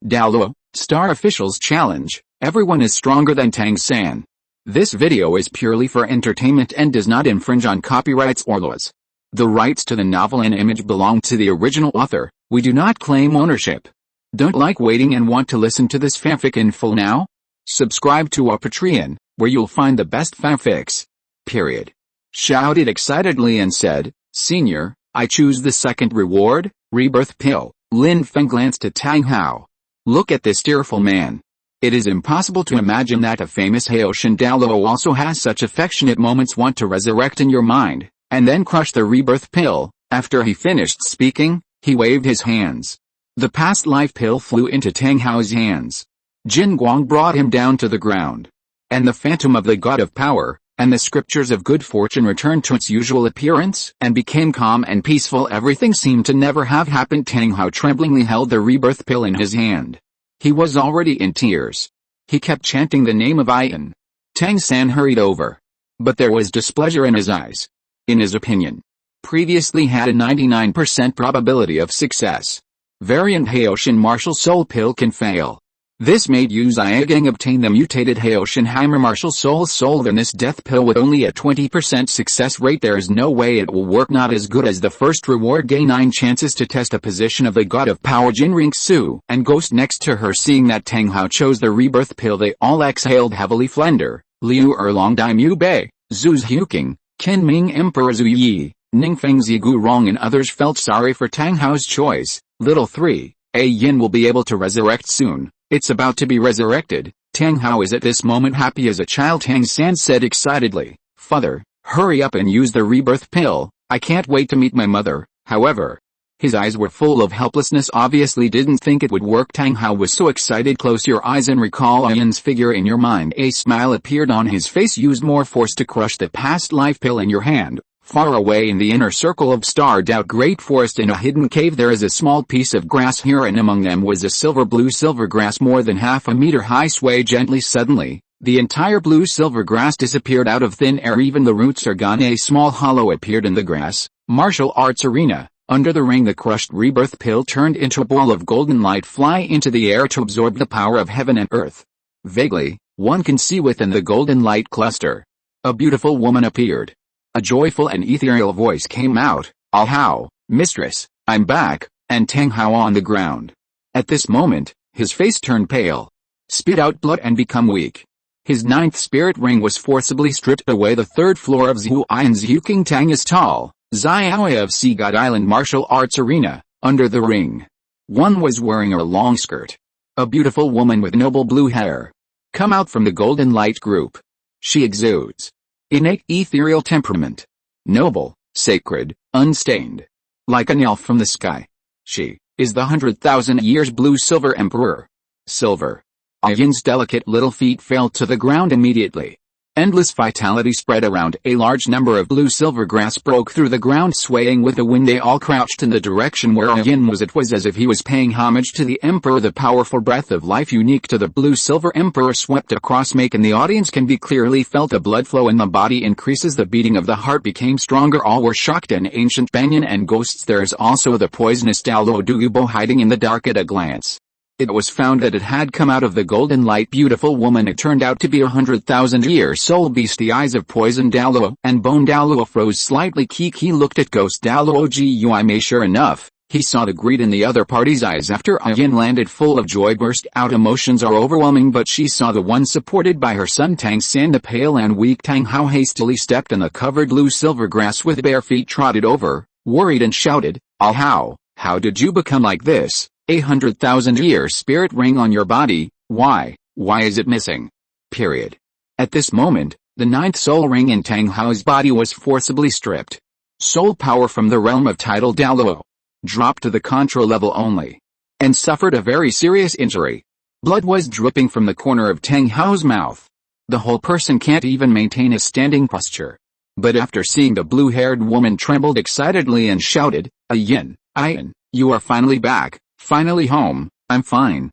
Douluo, Star Officials Challenge, everyone is stronger than Tang San. This video is purely for entertainment and does not infringe on copyrights or laws. The rights to the novel and image belong to the original author, we do not claim ownership. Don't like waiting and want to listen to this fanfic in full now? Subscribe to our Patreon, where you'll find the best fanfics. Period. Shouted excitedly and said, Senior, I choose the second reward, rebirth pill. Lin Feng glanced at Tang Hao. Look at this tearful man. It is impossible to imagine that a famous Haoshan Douluo also has such affectionate moments want to resurrect in your mind, and then crush the rebirth pill. After he finished speaking, he waved his hands. The past life pill flew into Tang Hao's hands. Jin Guang brought him down to the ground. And the phantom of the god of power, and the scriptures of good fortune returned to its usual appearance and became calm and peaceful. Everything seemed to never have happened. Tang Hao tremblingly held the rebirth pill in his hand. He was already in tears. He kept chanting the name of Ian. Tang San hurried over. But there was displeasure in his eyes. In his opinion, previously had a 99% probability of success. Variant Haoshan martial soul pill can fail. This made Yu Zhigang obtain the mutated Haoshan Heimer martial soul than this death pill with only a 20% success rate. There is no way it will work, not as good as the first reward. Gain 9 chances to test a position of the god of power. Jin Ringsu and Ghost next to her, seeing that Tang Hao chose the rebirth pill, they all exhaled heavily. Flender, Liu Erlong Daimyu Bei, Zhu Huking, Qin Ming Emperor Zhu Yi, Ning Feng Zigu Rong and others felt sorry for Tang Hao's choice. Little 3, A Yin will be able to resurrect soon. It's about to be resurrected. Tang Hao is at this moment happy as a child. Tang San said excitedly, Father, hurry up and use the rebirth pill. I can't wait to meet my mother. However, his eyes were full of helplessness, obviously didn't think it would work. Tang Hao was so excited. Close your eyes and recall Ian's figure in your mind. A smile appeared on his face. Use more force to crush the past life pill in your hand. Far away in the inner circle of starred out great forest in a hidden cave, there is a small piece of grass here, and among them was a silver grass more than half a meter high. Sway gently. Suddenly, the entire blue-silver grass disappeared out of thin air. Even the roots are gone. A small hollow appeared in the grass. Martial arts arena. Under the ring, the crushed rebirth pill turned into a ball of golden light, fly into the air to absorb the power of heaven and earth. Vaguely, one can see within the golden light cluster. A beautiful woman appeared. A joyful and ethereal voice came out, Ah Hao, mistress, I'm back, and Tang Hao on the ground. At this moment, his face turned pale, spit out blood and become weak. His 9th spirit ring was forcibly stripped away. The 3rd floor of Zhu Ian's Huking Tang is tall, Xiaoya of Sea God Island martial arts arena. Under the ring, one was wearing a long skirt. A beautiful woman with noble blue hair. Come out from the golden light group. She exudes innate ethereal temperament. Noble, sacred, unstained. Like an elf from the sky. She is the 100,000 years blue-silver emperor. Silver. Ian's delicate little feet fell to the ground immediately. Endless vitality spread around. A large number of blue-silver grass broke through the ground, swaying with the wind. They all crouched in the direction where Ian was. It was as if he was paying homage to the emperor. The powerful breath of life unique to the blue-silver emperor swept across, making the audience can be clearly felt. The blood flow in the body increases. The beating of the heart became stronger. All were shocked. An ancient banyan and ghosts. There is also the poisonous Douluo Dugubo hiding in the dark. At a glance, it was found that it had come out of the golden light. Beautiful woman. It turned out to be a 100,000-year soul beast. The eyes of poison Douluo and bone Douluo froze slightly. Kiki looked at ghost Douluo Gui. Sure enough, he saw the greed in the other party's eyes. After Ian landed, full of joy burst out. Emotions are overwhelming, but she saw the one supported by her son Tang San. The pale and weak Tang Hao hastily stepped in the covered blue-silver grass with bare feet, trotted over, worried and shouted, Ah Hao, how did you become like this? A 100,000-year spirit ring on your body, why is it missing? Period. At this moment, the 9th soul ring in Tang Hao's body was forcibly stripped. Soul power from the realm of tidal Douluo dropped to the contra level only, and suffered a very serious injury. Blood was dripping from the corner of Tang Hao's mouth. The whole person can't even maintain a standing posture. But after seeing the blue-haired woman, trembled excitedly and shouted, Ian, you are finally back. Finally home. I'm fine.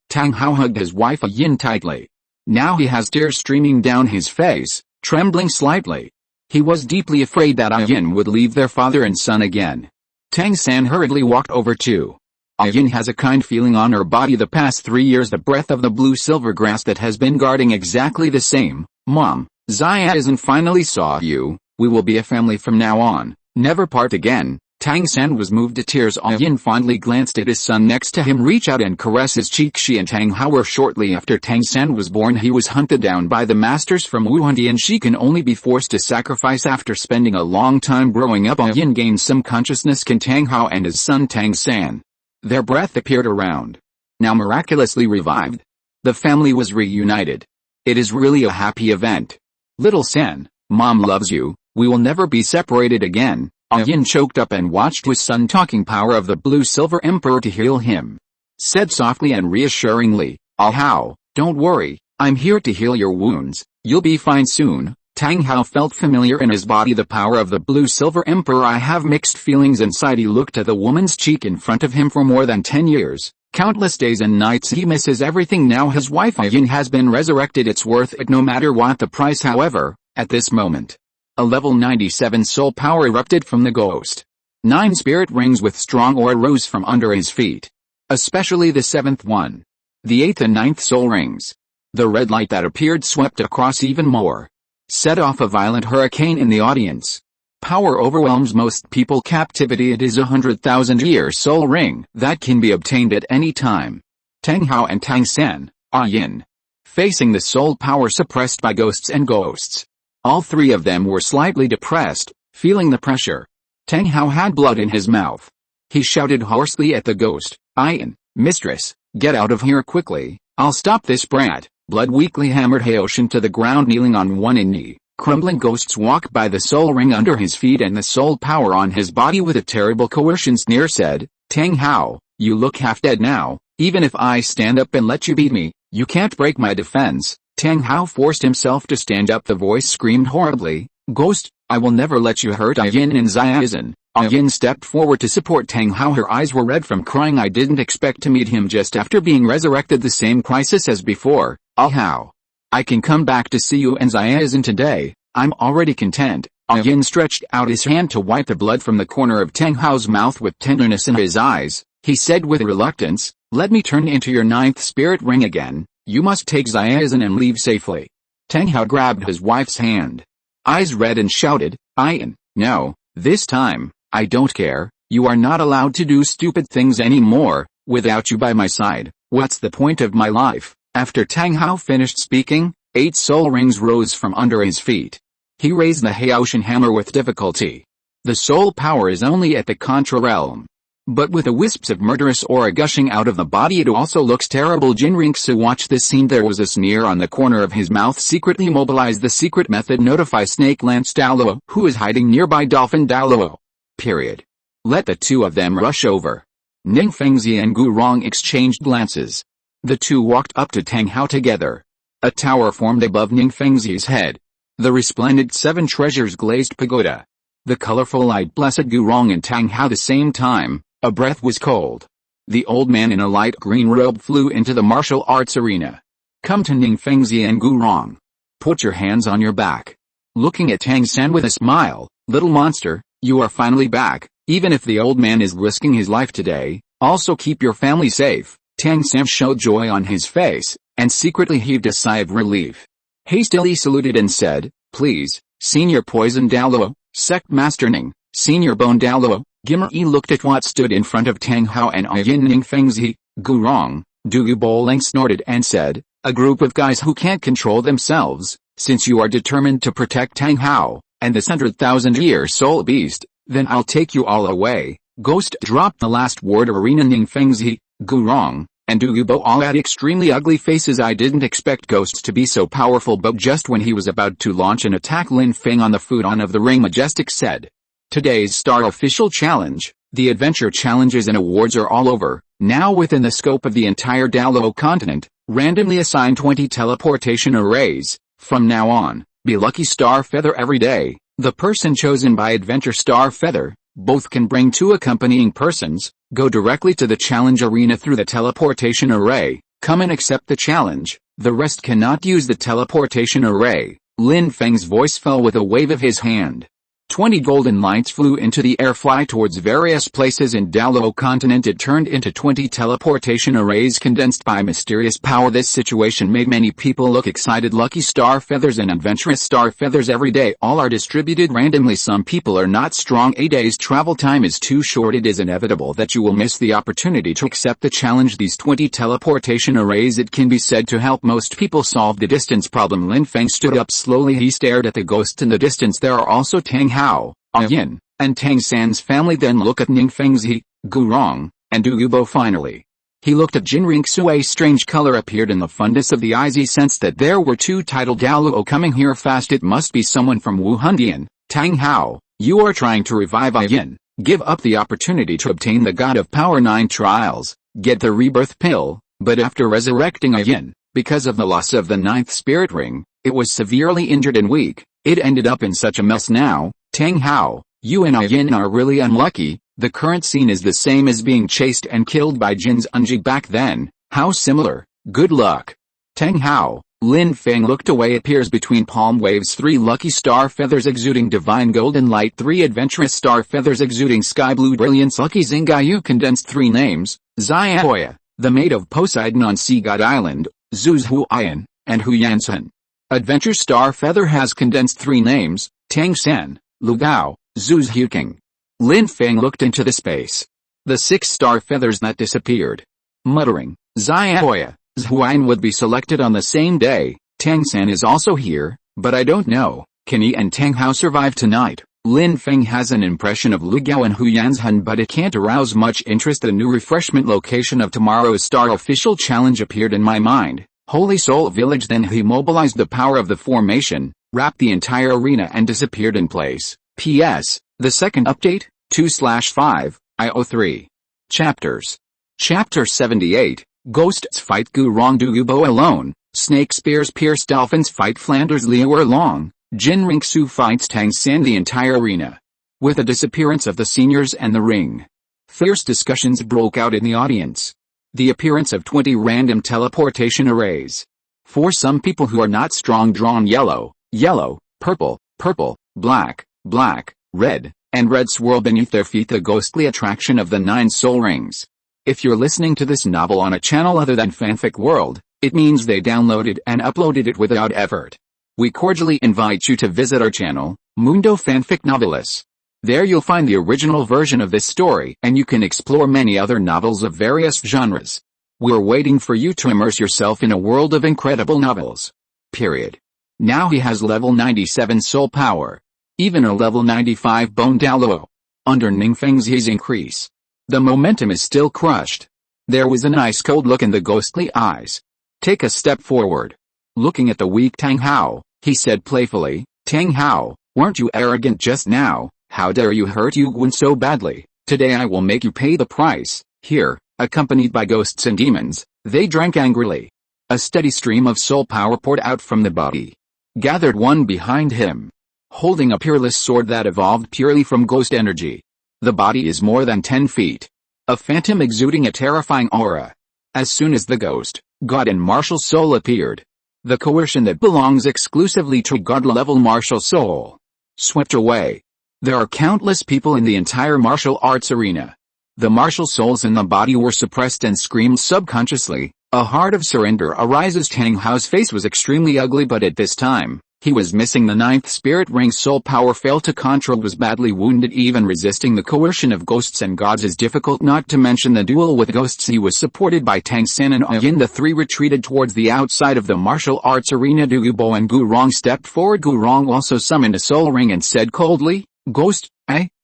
Tang Hao hugged his wife Ian tightly. Now he has tears streaming down his face, trembling slightly. He was deeply afraid that Ian would leave their father and son again. Tang San hurriedly walked over to Yin has a kind feeling on her body. The past 3 years the breath of the blue silver grass that has been guarding exactly the same. Mom, Zayazin finally saw you. We will be a family from now on, never part again. Tang San was moved to tears. Yin fondly glanced at his son next to him reach out and caress his cheek. She and Tang Hao were shortly after Tang San was born. He was hunted down by the masters from Wuhun and she can only be forced to sacrifice after spending a long time growing up. Yin gained some consciousness. Can Tang Hao and his son Tang San. Their breath appeared around. Now miraculously revived. The family was reunited. It is really a happy event. Little San, Mom loves you. We will never be separated again. Yin choked up and watched his son talking power of the blue silver emperor to heal him. Said softly and reassuringly, Hao, don't worry, I'm here to heal your wounds, you'll be fine soon. Tang Hao felt familiar in his body the power of the blue silver emperor. I have mixed feelings inside. He looked at the woman's cheek in front of him for more than 10 years. Countless days and nights he misses everything. Now his wife Yin has been resurrected. It's worth it no matter what the price. However, at this moment, a level 97 soul power erupted from the ghost. 9 spirit rings with strong aura rose from under his feet. Especially the 7th one. The 8th and 9th soul rings. The red light that appeared swept across even more. Set off a violent hurricane in the audience. Power overwhelms most people. Captivity. It is 100,000-year soul ring that can be obtained at any time. Tang Hao and Tang San, Yin. Facing the soul power suppressed by ghosts and ghosts. All 3 of them were slightly depressed, feeling the pressure. Tang Hao had blood in his mouth. He shouted hoarsely at the ghost, Yin, mistress, get out of here quickly, I'll stop this brat. Blood weakly hammered Haoshin to the ground, kneeling on one knee. Crumbling ghosts walk by the soul ring under his feet and the soul power on his body with a terrible coercion sneer said, Tang Hao, you look half dead now, even if I stand up and let you beat me, you can't break my defense. Tang Hao forced himself to stand up. The voice screamed horribly, Ghost, I will never let you hurt Yin and Zayazin. Yin stepped forward to support Tang Hao. Her eyes were red from crying. I didn't expect to meet him just after being resurrected. The same crisis as before. Hao. I can come back to see you and Zayazin today. I'm already content. Yin stretched out his hand to wipe the blood from the corner of Tang Hao's mouth with tenderness in his eyes. He said with reluctance, let me turn into your 9th spirit ring again. You must take Zayazin and leave safely. Tang Hao grabbed his wife's hand. Eyes red and shouted, Yin, no, this time, I don't care. You are not allowed to do stupid things anymore. Without you by my side, what's the point of my life? After Tang Hao finished speaking, 8 soul rings rose from under his feet. He raised the Haoshin hammer with difficulty. The soul power is only at the Contra realm. But with the wisps of murderous aura gushing out of the body it also looks terrible. Jinrinksu watched this scene. There was a sneer on the corner of his mouth. Secretly mobilize the secret method. Notify Snake Lance Douluo, who is hiding nearby. Dolphin Douluo. Period. Let the 2 of them rush over. Ning Fengzi and Gu Rong exchanged glances. The 2 walked up to Tang Hao together. A tower formed above Ning Fengzi's head. The resplendent 7 treasures glazed pagoda. The colorful light blessed Gu Rong and Tang Hao the same time. A breath was cold. The old man in a light green robe flew into the martial arts arena. Come to Ning Fengzi and Gu Rong. Put your hands on your back. Looking at Tang San with a smile, little monster, you are finally back, even if the old man is risking his life today, also keep your family safe. Tang San showed joy on his face, and secretly heaved a sigh of relief. Hastily saluted and said, please, Senior Poison Douluo, Sect Master Ning, Senior Bone Douluo. Gimri looked at what stood in front of Tang Hao and Yin. Ning Fengzi, Gu Rong, Du Boling snorted and said, a group of guys who can't control themselves. Since you are determined to protect Tang Hao, and this 100,000-year soul beast, then I'll take you all away. Ghost dropped the last word. Arena. Ning Fengzi, Gu Rong, and Du Bo all had extremely ugly faces. I didn't expect ghosts to be so powerful. But just when he was about to launch an attack, Lin Feng on the futon of the ring majestic said, today's Star Official Challenge, the adventure challenges and awards are all over. Now within the scope of the entire Douluo Continent, randomly assign 20 teleportation arrays. From now on, be lucky star feather every day. The person chosen by Adventure Star Feather, both can bring 2 accompanying persons, go directly to the challenge arena through the teleportation array, come and accept the challenge, the rest cannot use the teleportation array. Lin Feng's voice fell with a wave of his hand. 20 golden lights flew into the air, fly towards various places in Douluo Continent. It turned into 20 teleportation arrays condensed by mysterious power. This situation made many people look excited. Lucky star feathers and adventurous star feathers every day. All are distributed randomly. Some people are not strong. A day's travel time is too short. It is inevitable that you will miss the opportunity to accept the challenge. These 20 teleportation arrays, it can be said to help most people solve the distance problem. Lin Feng stood up slowly. He stared at the ghosts in the distance. There are also Tang Hao, Yin, and Tang San's family. Then look at Ning Fengzi, Gurong, and Douluo. Finally, he looked at Jin Ringsu. A strange color appeared in the fundus of the eyes. He sensed that there were two titled Douluo coming here fast. It must be someone from Wuhun. Yin, Tang Hao, you are trying to revive Yin. Give up the opportunity to obtain the God of Power. 9 trials, get the rebirth pill, but after resurrecting Yin, because of the loss of the 9th spirit ring, it was severely injured and weak. It ended up in such a mess now. Tang Hao, you and Yin are really unlucky. The current scene is the same as being chased and killed by Jin's Unji back then. How similar. Good luck. Tang Hao. Lin Feng looked away. Appears between palm waves. 3 lucky star feathers exuding divine golden light. 3 adventurous star feathers exuding sky blue brilliance. Lucky Zingayu condensed 3 names. Xiaoya, the maid of Poseidon on Sea God Island, Zuz Huayan, and Hu Yansun. Adventure star feather has condensed 3 names, Tang San, Lu Gao, Zuz Huking. Lin Feng looked into the space. The 6 star feathers that disappeared. Muttering, Xiaoya, Zhuan would be selected on the same day. Tang San is also here, but I don't know, can he and Tang Hao survive tonight? Lin Feng has an impression of Lu Gao and Hu Yanzhen, but it can't arouse much interest. A new refreshment location of tomorrow's star official challenge appeared in my mind. Holy Soul Village. Then he mobilized the power of the formation, wrapped the entire arena and disappeared in place. P.S. The second update, 2/5, IO3. Chapters. Chapter 78, Ghosts fight Gurong Douluo alone, Snake Spears pierce Dolphins fight Flanders Liu Erlong, Jin Ringsu fights Tang San. The entire arena. With the disappearance of the seniors and the ring, fierce discussions broke out in the audience. The appearance of 20 random teleportation arrays. For some people who are not strong, drawn yellow, yellow, purple, purple, black, black, red, and red swirl beneath their feet. The ghostly attraction of the 9 soul rings. If you're listening to this novel on a channel other than Fanfic World, it means they downloaded and uploaded it without effort. We cordially invite you to visit our channel, Mundo Fanfic Novelis. There you'll find the original version of this story, and you can explore many other novels of various genres. We're waiting for you to immerse yourself in a world of incredible novels. Period. Now he has level 97 soul power. Even a level 95 bone Douluo. Under Ning Fengzi's increase, the momentum is still crushed. There was an ice cold look in the ghostly eyes. Take a step forward. Looking at the weak Tang Hao, he said playfully, Tang Hao, weren't you arrogant just now? How dare you hurt Yugwen so badly? Today I will make you pay the price. Here, accompanied by ghosts and demons, they drank angrily. A steady stream of soul power poured out from the body. Gathered one behind him, holding a peerless sword that evolved purely from ghost energy. The body is more than 10 feet. A phantom exuding a terrifying aura. As soon as the ghost, god and martial soul appeared, the coercion that belongs exclusively to god-level martial soul swept away. There are countless people in the entire martial arts arena. The martial souls in the body were suppressed and screamed subconsciously. A heart of surrender arises. Tang Hao's face was extremely ugly, but at this time, he was missing the 9th spirit ring. Soul power failed to control, was badly wounded. Even resisting the coercion of ghosts and gods is difficult, not to mention the duel with ghosts. He was supported by Tang San and Yin. The 3 retreated towards the outside of the martial arts arena. Douluo and Gurong stepped forward. Gurong also summoned a soul ring and said coldly, Ghost,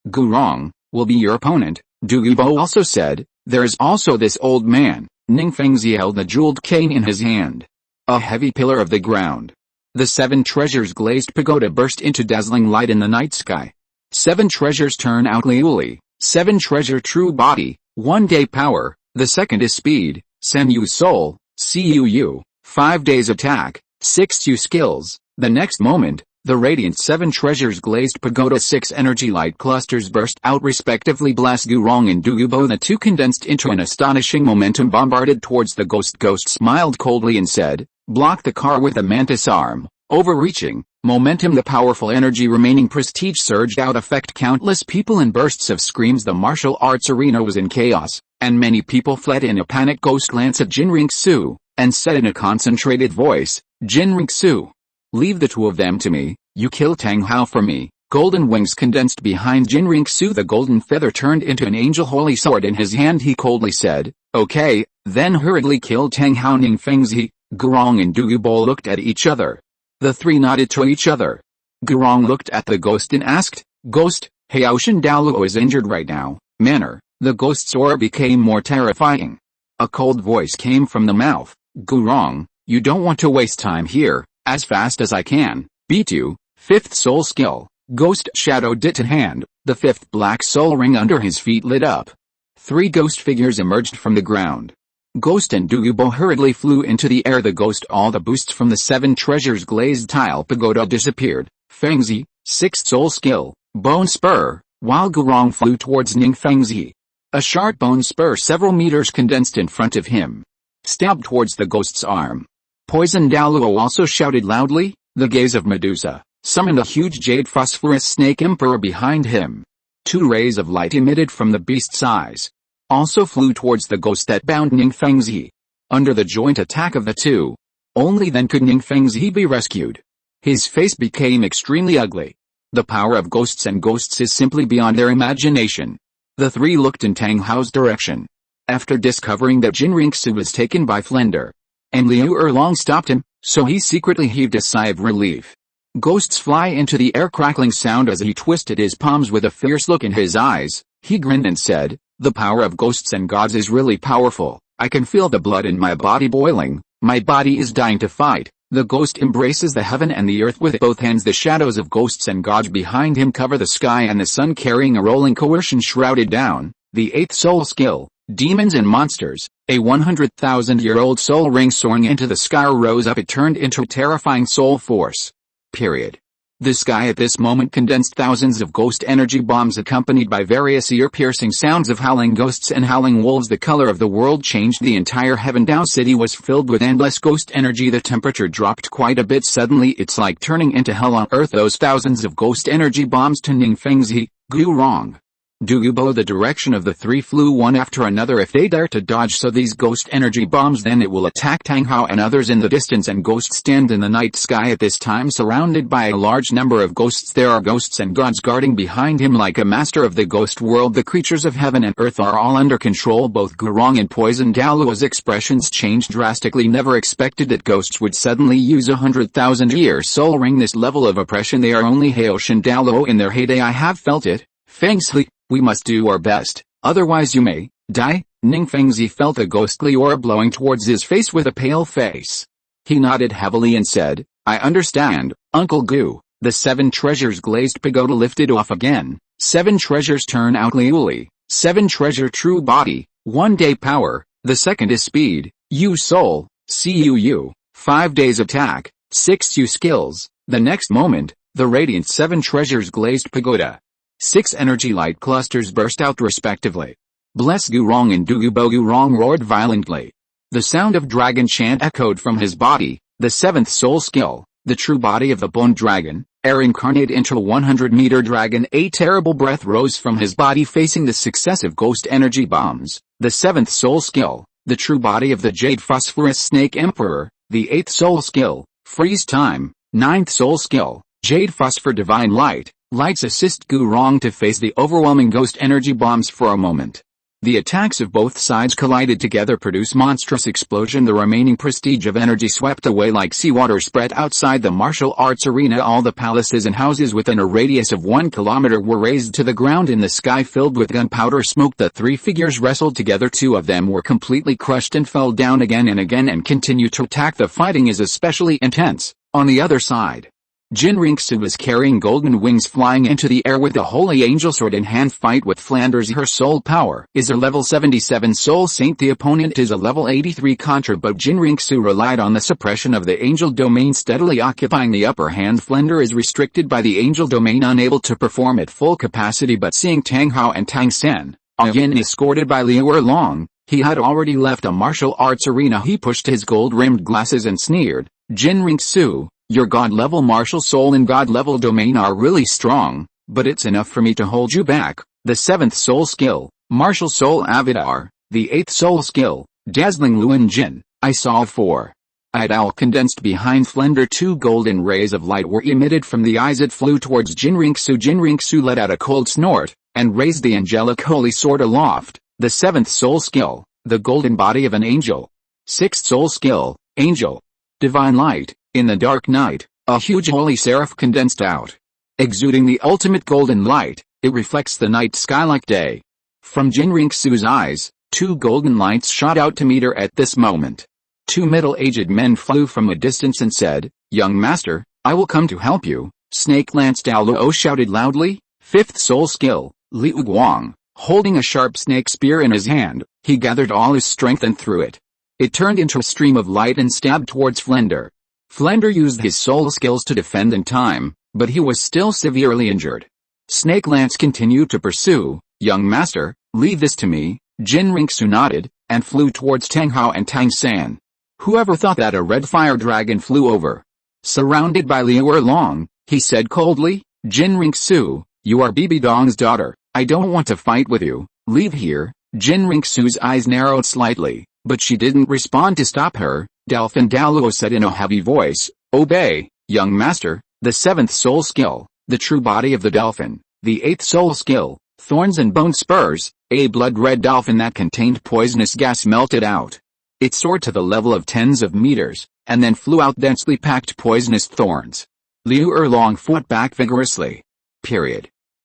Gurong, will be your opponent. Douluo also said, there is also this old man. Ning Fengzi held the jeweled cane in his hand. A heavy pillar of the ground. The 7 treasures glazed pagoda burst into dazzling light in the night sky. 7 treasures turn out Liuli. 7 treasure true body, 1 day power. The second is speed, Senyu soul, Cuu, 5 days attack, 6 Yu skills. The next moment, the radiant 7 treasures glazed pagoda 6 energy light clusters burst out respectively. Blast Gurong and Douluo. The 2 condensed into an astonishing momentum, bombarded towards the ghost. Ghost smiled coldly and said, block the car with a mantis arm. Overreaching, Momentum, the powerful energy, remaining prestige surged out, affect countless people in bursts of screams. The martial arts arena was in chaos, and many people fled in a panic. Ghost glanced at Jin Ringsu, and said in a concentrated voice, Jin Ringsu, leave the two of them to me, you kill Tang Hao for me. Golden wings condensed behind Jin Ringsu. The golden feather turned into an angel holy sword in his hand. He coldly said, okay, then hurriedly kill Tang Hao. Ning Fengzi, Gurong and Douluo looked at each other. The three nodded to each other. Gurong looked at the ghost and asked, Ghost, Haoshan Douluo is injured right now. Manner. The ghost's aura became more terrifying. A cold voice came from the mouth. Gurong, you don't want to waste time here. As fast as I can. Beat you. Fifth soul skill. Ghost shadowed it in hand. The fifth black soul ring under his feet lit up. 3 ghost figures emerged from the ground. Ghost and Douluo hurriedly flew into the air. The ghost, all the boosts from the 7 treasures glazed tile pagoda disappeared. Fengzi, 6th soul skill, bone spur, while Gurong flew towards Ning Fengzi. A sharp bone spur several meters condensed in front of him. Stabbed towards the ghost's arm. Poison Douluo also shouted loudly. The gaze of Medusa summoned a huge jade phosphorus snake emperor behind him. 2 rays of light emitted from the beast's eyes also flew towards the ghost that bound Ning Fengzi. Under the joint attack of the two, only then could Ning Fengzi be rescued. His face became extremely ugly. The power of ghosts and ghosts is simply beyond their imagination. The 3 looked in Tang Hao's direction. After discovering that Jin Ringsu was taken by Flender, and Liu Erlong stopped him, so he secretly heaved a sigh of relief. Ghosts fly into the air, crackling sound as he twisted his palms with a fierce look in his eyes. He grinned and said, the power of ghosts and gods is really powerful. I can feel the blood in my body boiling. My body is dying to fight. The ghost embraces the heaven and the earth with both hands. The shadows of ghosts and gods behind him cover the sky and the sun, carrying a rolling coercion shrouded down. The 8th soul skill, demons and monsters, a 100,000-year-old soul ring soaring into the sky rose up. It turned into a terrifying soul force. Period. The sky at this moment condensed thousands of ghost energy bombs accompanied by various ear-piercing sounds of howling ghosts and howling wolves. The color of the world changed. The entire Heaven Dao city was filled with endless ghost energy. The temperature dropped quite a bit. Suddenly it's like turning into hell on earth. Those thousands of ghost energy bombs to Ning Fengzi, Gurong, Douluo. The direction of the 3 flew one after another. If they dare to dodge so these ghost energy bombs, then it will attack Tang Hao and others in the distance. And ghosts stand in the night sky at this time surrounded by a large number of ghosts. There are ghosts and gods guarding behind him like a master of the ghost world. The creatures of heaven and earth are all under control. Both Gurong and Poison Douluo's expressions changed drastically. Never expected that ghosts would suddenly use 100,000-year soul ring. This level of oppression, they are only Haoshan Douluo in their heyday. I have felt it. Fengzi, we must do our best, otherwise you may die. Ning Fengzi felt a ghostly aura blowing towards his face with a pale face. He nodded heavily and said, I understand, Uncle Gu. The 7 treasures glazed pagoda lifted off again. 7 treasures turn out Liuli. 7 treasure true body, 1 day power. The second is speed, U soul, CUU, 5 days attack, 6 U skills. The next moment, the radiant 7 treasures glazed pagoda. 6 energy light clusters burst out respectively. Bless Gurong and Douluo. Gurong roared violently. The sound of dragon chant echoed from his body. The 7th soul skill, the true body of the bone dragon, air incarnate into a 100-meter dragon. A terrible breath rose from his body facing the successive ghost energy bombs. The 7th soul skill, the true body of the jade phosphorus snake emperor. The 8th soul skill, freeze time. 9th soul skill, jade phosphor divine light. Lights assist Gurong to face the overwhelming ghost energy bombs for a moment. The attacks of both sides collided together, produce monstrous explosion. The remaining prestige of energy swept away like seawater spread outside the martial arts arena. All the palaces and houses within a radius of 1 kilometer were razed to the ground. In the sky filled with gunpowder smoke, the 3 figures wrestled together. 2 of them were completely crushed and fell down again and again and continued to attack. The fighting is especially intense. On the other side, Jin Ringsu was carrying golden wings flying into the air with a holy angel sword in hand. Fight with Flanders. Her soul power is a level 77 soul saint. The opponent is a level 83 contra, but Jin Ringsu relied on the suppression of the angel domain, steadily occupying the upper hand. Flender is restricted by the angel domain, unable to perform at full capacity. But seeing Tang Hao and Tang San, Yin escorted by Liu Erlong, he had already left a martial arts arena. He pushed his gold-rimmed glasses and sneered, Jin Ringsu, Your God-level martial soul and God-level domain are really strong, but it's enough for me to hold you back. The 7th soul skill, martial soul avatar. The 8th soul skill, dazzling Luan Jin. I saw 4. Eyed owl condensed behind Flender. 2 golden rays of light were emitted from the eyes. It flew towards Jinriksu. Jinriksu let out a cold snort, and raised the angelic holy sword aloft. The 7th soul skill, the golden body of an angel. 6th soul skill, angel. Divine light. In the dark night, a huge holy seraph condensed out. Exuding the ultimate golden light, it reflects the night sky like day. From Jinriksu's eyes, 2 golden lights shot out to meet her at this moment. 2 middle-aged men flew from a distance and said, "Young master, I will come to help you." Snake Lance Douluo shouted loudly. 5th soul skill, Liu Guang. Holding a sharp snake spear in his hand, he gathered all his strength and threw it. It turned into a stream of light and stabbed towards Flender. Flender used his soul skills to defend in time, but he was still severely injured. Snake Lance continued to pursue. "Young master, leave this to me." Jinriksu nodded, and flew towards Tang Hao and Tang San. Whoever thought that a red fire dragon flew over? Surrounded by Liu Erlong, he said coldly, "Jinriksu, you are Bibi Dong's daughter. I don't want to fight with you. Leave here." Jinriksu's eyes narrowed slightly, but she didn't respond to stop her. Delphin Douluo said in a heavy voice, "Obey, young master." The 7th soul skill, the true body of the dolphin. The 8th soul skill, thorns and bone spurs. A blood-red dolphin that contained poisonous gas melted out. It soared to the level of tens of meters, and then flew out densely packed poisonous thorns. Liu Erlong fought back vigorously.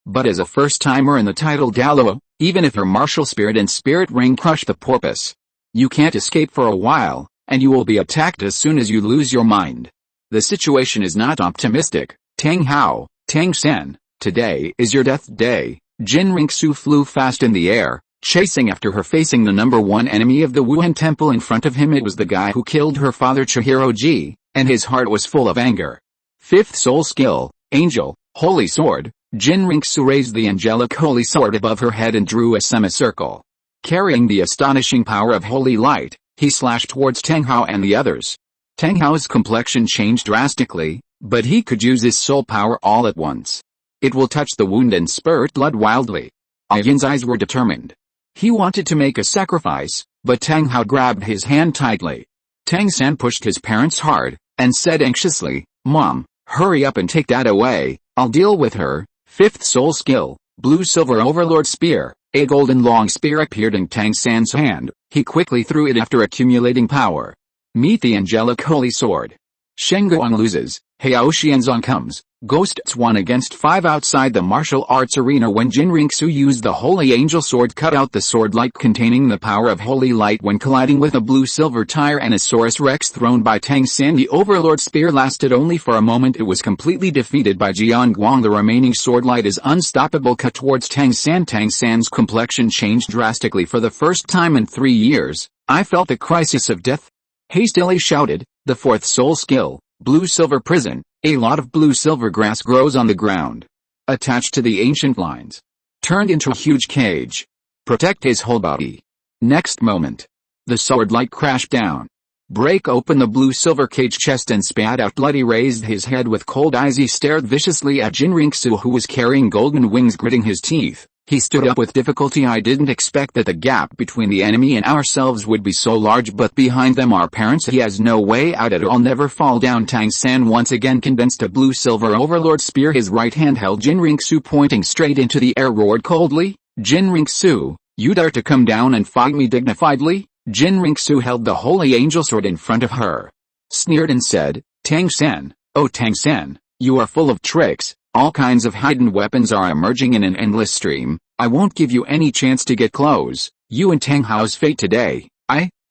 But as a first-timer in the title Douluo, even if her martial spirit and spirit ring crush the porpoise, you can't escape for a while, and you will be attacked as soon as you lose your mind. The situation is not optimistic. Tang Hao, Tang San, today is your death day. Jinriksu flew fast in the air, chasing after her, facing the number 1 enemy of the Wuhun Temple. In front of him it was the guy who killed her father Chihiroji, and his heart was full of anger. 5th soul skill, angel, holy sword. Jinriksu raised the angelic holy sword above her head and drew a semicircle. Carrying the astonishing power of holy light, he slashed towards Tang Hao and the others. Tang Hao's complexion changed drastically, but he could use his soul power all at once. It will touch the wound and spurt blood wildly. Yin's eyes were determined. He wanted to make a sacrifice, but Tang Hao grabbed his hand tightly. Tang San pushed his parents hard, and said anxiously, "Mom, hurry up and take Dad away, I'll deal with her." 5th soul skill, blue-silver overlord spear. A golden long spear appeared in Tang San's hand. He quickly threw it after accumulating power. Meet the angelic holy sword. Shenguang loses, Heao Xianzong comes. Ghosts 1 against 5 outside the martial arts arena. When Jinriksu used the holy angel sword, cut out the sword light containing the power of holy light when colliding with a blue-silver Tyrannosaurus Rex thrown by Tang San. The overlord spear lasted only for a moment. It was completely defeated by Jianguang. The remaining sword light is unstoppable. Cut towards Tang San. Tang San's complexion changed drastically. For the first time in 3 years, I felt the crisis of death. Hastily shouted, the 4th soul skill, blue-silver prison. A lot of blue-silver grass grows on the ground, attached to the ancient lines. Turned into a huge cage. Protect his whole body. Next moment, the sword light crashed down. Break open the blue-silver cage chest and spat out blood. He raised his head with cold eyes. He stared viciously at Jinriksu, who was carrying golden wings, gritting his teeth. He stood up with difficulty. I didn't expect that the gap between the enemy and ourselves would be so large, but behind them are parents. He has no way out at all. I'll never fall down. Tang San once again condensed a blue-silver overlord spear. His right hand held Jinriksu, pointing straight into the air, roared coldly, "Jinriksu, you dare to come down and fight me dignifiedly?" Jinriksu held the holy angel sword in front of her, sneered and said, "Tang San, oh Tang San, you are full of tricks. All kinds of hidden weapons are emerging in an endless stream. I won't give you any chance to get close. You and Tang Hao's fate today."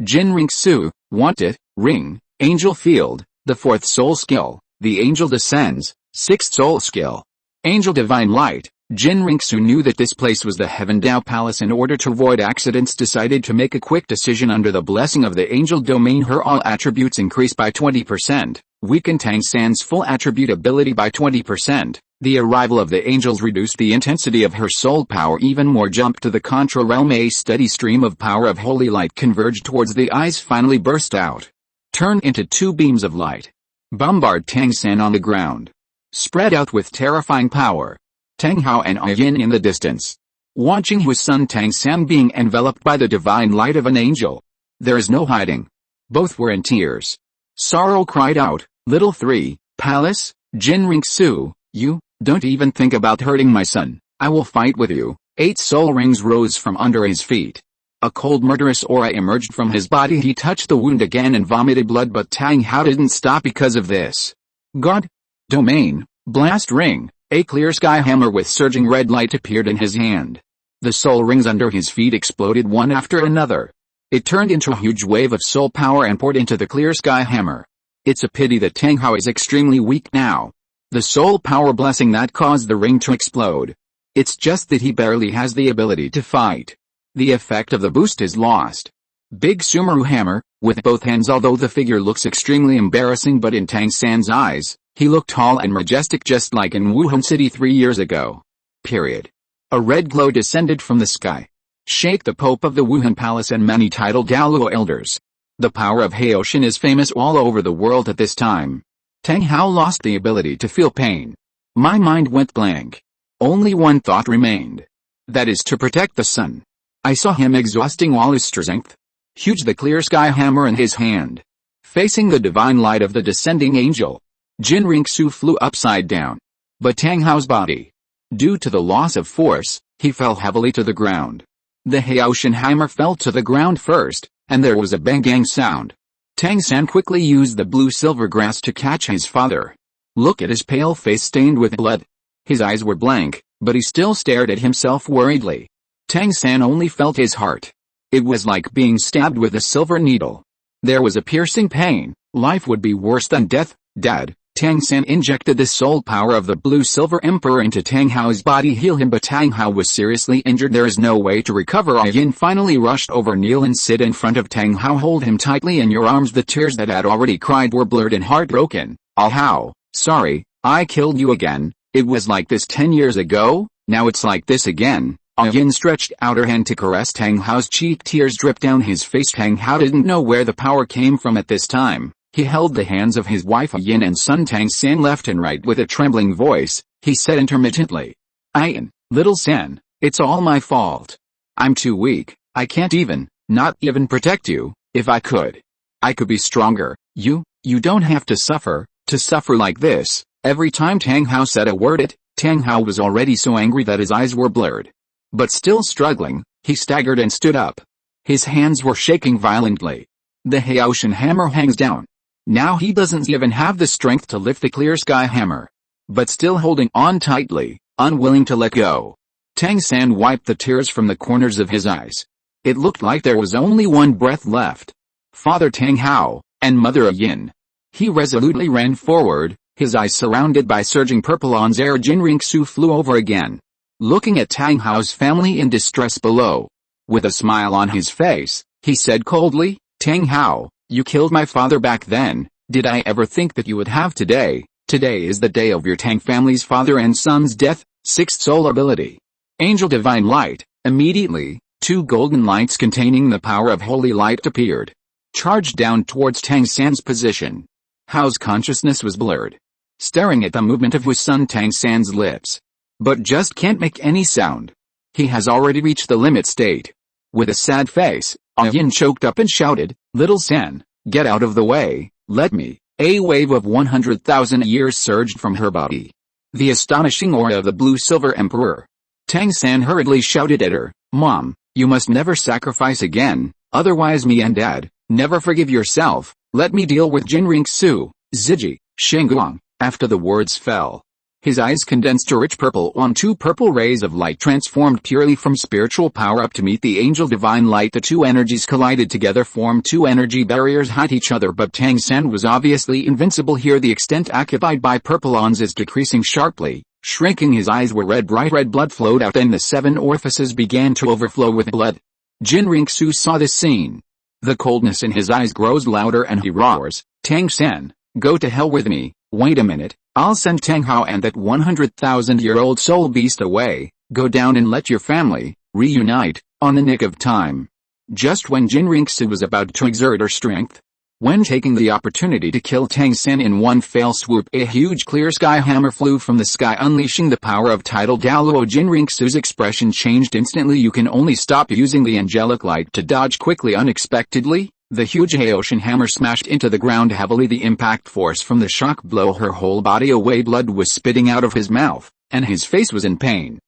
Jinriksu, want it, ring, angel field. The 4th soul skill, the angel descends. 6th soul skill, angel divine light. Jinriksu knew that this place was the Heaven Dao Palace. In order to avoid accidents, decided to make a quick decision. Under the blessing of the angel domain, her all attributes increased by 20%, weakened Tang San's full attribute ability by 20%. The arrival of the angels reduced the intensity of her soul power even more. Jumped to the Contra realm. A steady stream of power of holy light converged towards the eyes, finally burst out, turned into 2 beams of light. bombard Tang San on the ground. Spread out with terrifying power. Tang Hao and Yin in the distance, watching his son Tang San being enveloped by the divine light of an angel. There is no hiding. Both were in tears. Sorrow cried out, "Little three, Palace, Jin Ringsu, you, don't even think about hurting my son. I will fight with you." 8 soul rings rose from under his feet. A cold murderous aura emerged from his body. He touched the wound again and vomited blood, but Tang Hao didn't stop because of this. God. Domain, blast ring. A clear sky hammer with surging red light appeared in his hand. The soul rings under his feet exploded one after another. It turned into a huge wave of soul power and poured into the clear sky hammer. It's a pity that Tang Hao is extremely weak now. The soul power blessing that caused the ring to explode. It's just that he barely has the ability to fight. The effect of the boost is lost. Big Sumeru hammer, with both hands. Although the figure looks extremely embarrassing, but in Tang San's eyes, he looked tall and majestic just like in Wuhun City 3 years ago. Period. A red glow descended from the sky. Sheikh the Pope of the Wuhun Palace and many titled Douluo elders. The power of Haoshin is famous all over the world at this time. Tang Hao lost the ability to feel pain. My mind went blank. Only one thought remained. That is to protect the sun. I saw him exhausting all his strength. Huge the clear sky hammer in his hand. Facing the divine light of the descending angel, Jin Ringsu flew upside down. But Tang Hao's body, due to the loss of force, he fell heavily to the ground. The Haoshin hammer fell to the ground first, and there was a bang sound. Tang San quickly used the blue-silver grass to catch his father. Look at his pale face stained with blood. His eyes were blank, but he still stared at himself worriedly. Tang San only felt his heart. It was like being stabbed with a silver needle. There was a piercing pain. Life would be worse than death. Dad. Tang San injected the soul power of the blue-silver emperor into Tang Hao's body. Heal him, but Tang Hao was seriously injured. There is no way to recover. Yin finally rushed over. Kneel and sit in front of Tang Hao. Hold him tightly in your arms. The tears that had already cried were blurred and heartbroken. Hao, sorry, I killed you again. It was like this 10 years ago, now it's like this again. Yin stretched out her hand to caress Tang Hao's cheek. Tears dripped down his face. Tang Hao didn't know where the power came from at this time. He held the hands of his wife Yin and son Tang San left and right. With a trembling voice, he said intermittently, "Yin, little San, it's all my fault. I'm too weak. I can't not even protect you. If I could be stronger. You don't have to suffer like this." Every time Tang Hao said a word, Tang Hao was already so angry that his eyes were blurred. But still struggling, he staggered and stood up. His hands were shaking violently. The Haoshin hammer hangs down. Now he doesn't even have the strength to lift the clear sky hammer. But still holding on tightly, unwilling to let go. Tang San wiped the tears from the corners of his eyes. It looked like there was only one breath left. Father Tang Hao, and Mother Yin. He resolutely ran forward, his eyes surrounded by surging purple on air. Jin Ringsu flew over again, looking at Tang Hao's family in distress below. With a smile on his face, he said coldly, "Tang Hao, you killed my father back then. Did I ever think that you would have today? Today is the day of your Tang family's father and son's death." 6th soul ability. Angel Divine Light. Immediately, 2 golden lights containing the power of holy light appeared. Charged down towards Tang San's position. Hao's consciousness was blurred. Staring at the movement of his son Tang San's lips. But just can't make any sound. He has already reached the limit state. With a sad face, Yin choked up and shouted, "Little San, get out of the way, let me." A wave of 100,000 years surged from her body. The astonishing aura of the blue-silver emperor. Tang San hurriedly shouted at her, "Mom, you must never sacrifice again, otherwise me and Dad, never forgive yourself. Let me deal with Jin Ringsu, Ziji, Shenguang." After the words fell, his eyes condensed to rich purple. 2 purple rays of light transformed purely from spiritual power up to meet the angel divine light. The 2 energies collided together, formed 2 energy barriers hide each other, but Tang San was obviously invincible here. The extent occupied by purple ons is decreasing sharply. Shrinking, his eyes were red. Bright red blood flowed out, then the 7 orifices began to overflow with blood. Jin Ringsu saw this scene. The coldness in his eyes grows louder and he roars, "Tang San, go to hell with me. Wait a minute, I'll send Tang Hao and that 100,000-year-old soul beast away. Go down and let your family reunite." On the nick of time. Just when Jin Ringsu was about to exert her strength, When taking the opportunity to kill Tang San in one fell swoop, a huge clear sky hammer flew from the sky, unleashing the power of tidal Douluo. Jinrixu's expression changed instantly. You can only stop using the angelic light to dodge quickly. Unexpectedly, the huge Haoshan hammer smashed into the ground heavily. The impact force from the shock blew her whole body away. Blood was spitting out of his mouth, and his face was in pain.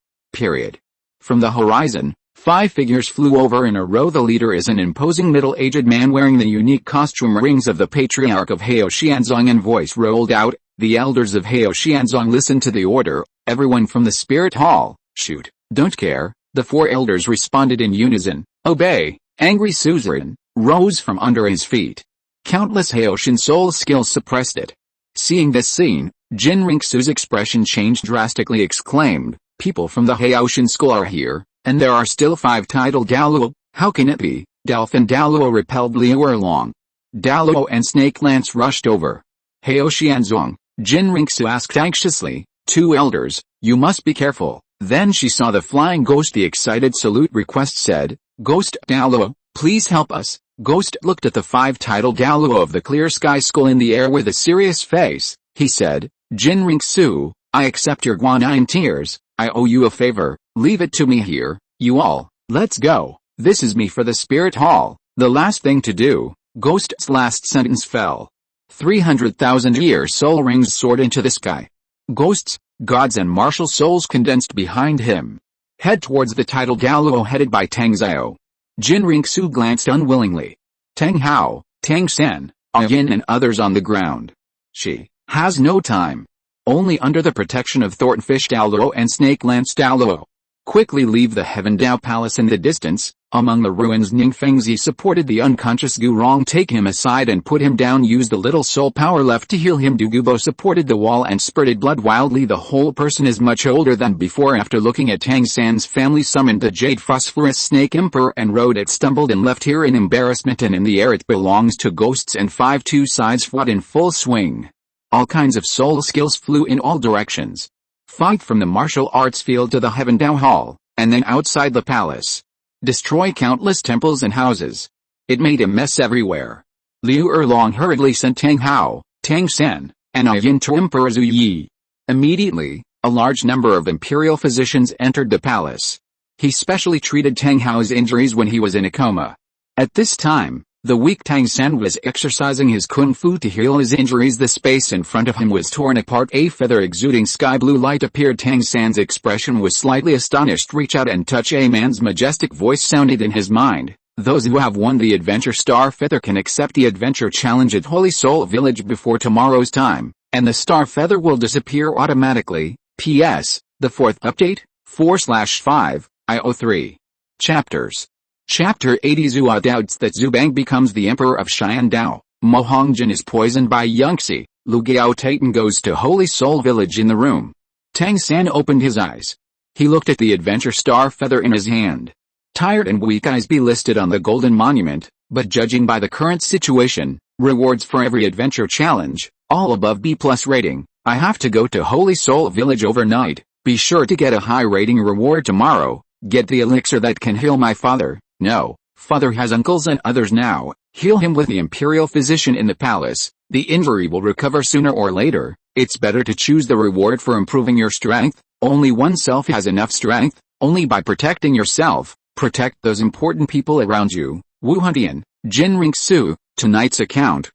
From the horizon, 5 figures flew over in a row. The leader is an imposing middle-aged man wearing the unique costume rings of the Patriarch of Haoxianzong, and voice rolled out, "The elders of Haoxianzong, listen to the order, everyone from the spirit hall, shoot, don't care." The 4 elders responded in unison, "Obey." Angry suzerain rose from under his feet. Countless Haoshan soul skills suppressed it. Seeing this scene, Jinrixu's expression changed drastically, exclaimed, "People from the Haoshan school are here, and there are still 5 tidal Douluo. How can it be?" Dolphin Douluo repelled Liu Erlong. Douluo and Snake Lance rushed over. "Haoxianzong," Jinrixu asked anxiously, "2 elders, you must be careful." Then she saw the flying ghost. The excited salute request said, "Ghost Douluo, please help us." Ghost looked at the 5 tidal Douluo of the clear sky school in the air with a serious face. He said, "Jinrixu, I accept your guanine tears. I owe you a favor. Leave it to me here, you all. Let's go. This is me for the spirit hall." The last thing to do. Ghost's last sentence fell. 300,000 year soul rings soared into the sky. Ghosts, gods and martial souls condensed behind him. Head towards the tidal Douluo headed by Tang Xiao. Jinrixu glanced unwillingly. Tang Hao, Tang San, Yin and others on the ground. She has no time. Only under the protection of Thornfish Douluo and Snake Lance Douluo. Quickly leave the Heaven Dao Palace in the distance. Among the ruins, Lin Feng supported the unconscious Gu Rong. Take him aside and put him down. Use the little soul power left to heal him. Du Gubo supported the wall and spurted blood wildly. The whole person is much older than before. After looking at Tang San's family, summoned the Jade Phosphorus Snake Emperor and rode it. Stumbled and left here in embarrassment, and in the air it belongs to ghosts. And 5 two sides fought in full swing. All kinds of soul skills flew in all directions. Fight from the martial arts field to the Heaven Dao Hall, and then outside the palace. Destroy countless temples and houses. It made a mess everywhere. Liu Erlong hurriedly sent Tang Hao, Tang San, and Yin to Emperor Zhu Yi. Immediately, a large number of imperial physicians entered the palace. He specially treated Tang Hao's injuries when he was in a coma. At this time, the weak Tang San was exercising his kung fu to heal his injuries. The space in front of him was torn apart. A feather exuding sky blue light appeared. Tang San's expression was slightly astonished. Reach out and touch. A man's majestic voice sounded in his mind. Those who have won the Adventure Star Feather can accept the adventure challenge at Holy Soul Village before tomorrow's time, and the Star Feather will disappear automatically. P.S. The 4th update, 4/5, IO3. Chapters. Chapter 80. Zhua doubts that Zhu Bang becomes the Emperor of Xiandao. Mo Hongjin is poisoned by Yangxi. Lu Gao Titan goes to Holy Soul Village. In the room, Tang San opened his eyes. He looked at the Adventure Star Feather in his hand. Tired and weak eyes be listed on the Golden Monument, but judging by the current situation, rewards for every adventure challenge, all above B+ rating. I have to go to Holy Soul Village overnight. Be sure to get a high rating reward tomorrow. Get the elixir that can heal my father. No, father has uncles and others now. Heal him with the imperial physician in the palace. The injury will recover sooner or later. It's better to choose the reward for improving your strength. Only oneself has enough strength. Only by protecting yourself, protect those important people around you. Wuhun Jinrixu, tonight's account.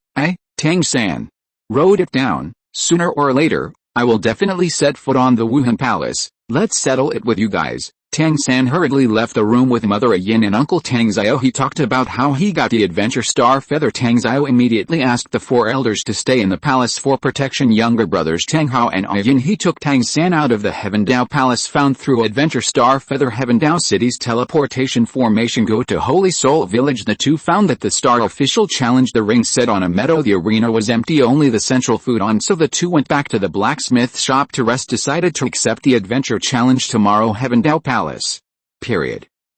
Tang San wrote it down. Sooner or later, I will definitely set foot on the Wuhun Palace. Let's settle it with you guys. Tang San hurriedly left the room with Mother Yin and Uncle Tang Xiao. He talked about how he got the Adventure Star Feather. Tang Xiao immediately asked the 4 elders to stay in the palace for protection. Younger brothers Tang Hao and Yin. He took Tang San out of the Heaven Dao Palace found through Adventure Star Feather. Heaven Dao City's teleportation formation. Go to Holy Soul Village. The 2 found that the Star official challenged the ring set on a meadow. The arena was empty, only the central food on, so the 2 went back to the blacksmith shop to rest. Decided to accept the adventure challenge tomorrow. Heaven Dao Palace.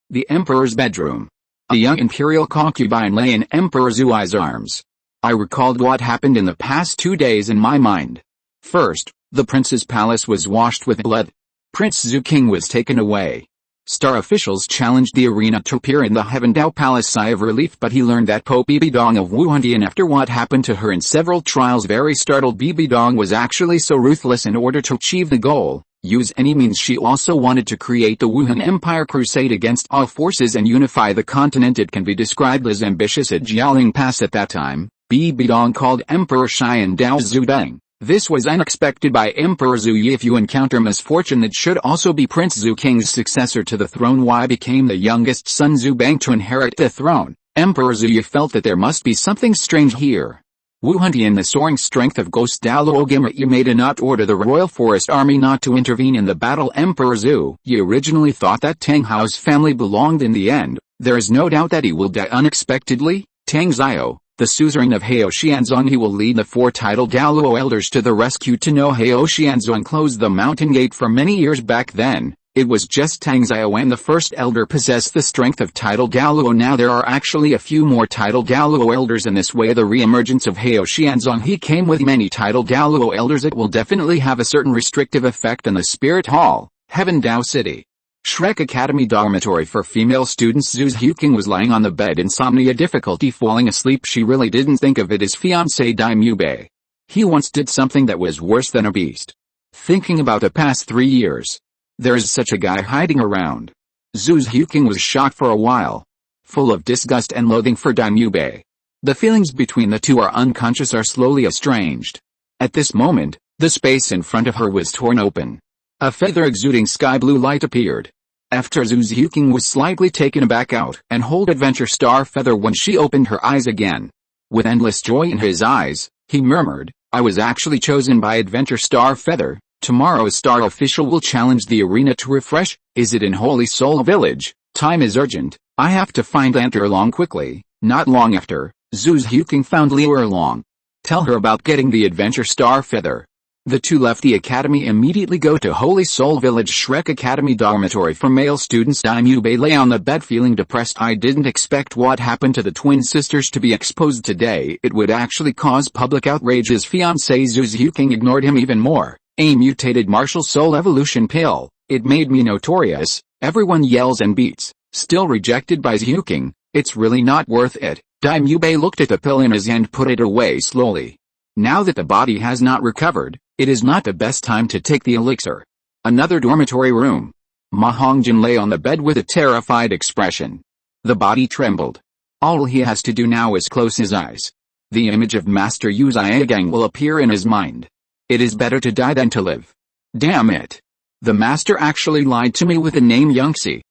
The Emperor's bedroom. A young imperial concubine lay in Emperor Zui's arms. I recalled what happened in the past 2 days in my mind. First, the prince's palace was washed with blood. Prince Zhu King was taken away. Star officials challenged the arena to appear in the Heaven Dao Palace. Sigh of relief, but he learned that Pope Bibi Dong of Wuhun, after what happened to her in several trials, very startled. Bibi Dong was actually so ruthless. In order to achieve the goal, use any means. She also wanted to create the Wuhun Empire crusade against all forces and unify the continent. It can be described as ambitious. At Jialing Pass at that time, Bibi Dong called Emperor Xian Dao Zubeng. This was unexpected by Emperor Zhu Yi. If you encounter misfortune, that should also be Prince Zhu, King's successor to the throne. Why became the youngest son Zubeng to inherit the throne? Emperor Zhu Yi felt that there must be something strange here. Wuhun, in the soaring strength of Ghost Douluo Continent, made a not order the royal forest army not to intervene in the battle. Emperor Zhu Yi originally thought that Tang Hao's family belonged. In the end, there is no doubt that he will die unexpectedly. Tang Zhao, the suzerain of Hao Xianzong, he will lead the 4 titled Douluo elders to the rescue. To know Hao Xianzong closed the mountain gate for many years. Back then, it was just Tang Zhao and the first elder possessed the strength of titled Douluo. Now there are actually a few more titled Douluo elders. In this way, the re-emergence of Hao Xianzong, he came with many titled Douluo elders. It will definitely have a certain restrictive effect on the Spirit Hall, Heaven Dao City. Shrek Academy dormitory for female students. Zhu Huqing was lying on the bed, insomnia, difficulty falling asleep. She really didn't think of it as fiancé Daimyo Bei. He once did something that was worse than a beast. Thinking about the past 3 years. There is such a guy hiding around. Zhu Huqing was shocked for a while, full of disgust and loathing for Daimyo Bei. The feelings between the two are unconscious, are slowly estranged. At this moment, the space in front of her was torn open. A feather exuding sky blue light appeared. After Zhu Huqing was slightly taken aback out and hold Adventure Star Feather when she opened her eyes again. With endless joy in his eyes, he murmured, I was actually chosen by Adventure Star Feather. Tomorrow's star official will challenge the arena to refresh. Is it in Holy Soul Village? Time is urgent. I have to find Aunt Erlong quickly. Not long after, Zhu Huqing found Liu Erlong. Tell her about getting the Adventure Star Feather. The two left the academy immediately. Go to Holy Soul Village. Shrek Academy dormitory for male students. Daimyo Bei lay on the bed feeling depressed. I didn't expect what happened to the twin sisters to be exposed today. It would actually cause public outrage. His fiancée Zhu Huqing ignored him even more. A mutated martial soul evolution pill. It made me notorious. Everyone yells and beats. Still rejected by Zhu Huqing. It's really not worth it. Daimyo Bei looked at the pill in his hand, put it away slowly. Now that the body has not recovered, it is not the best time to take the elixir. Another dormitory room. Ma Hongjin lay on the bed with a terrified expression. The body trembled. All he has to do now is close his eyes. The image of Master Yu Zhigang will appear in his mind. It is better to die than to live. Damn it. The master actually lied to me with the name Yangxi.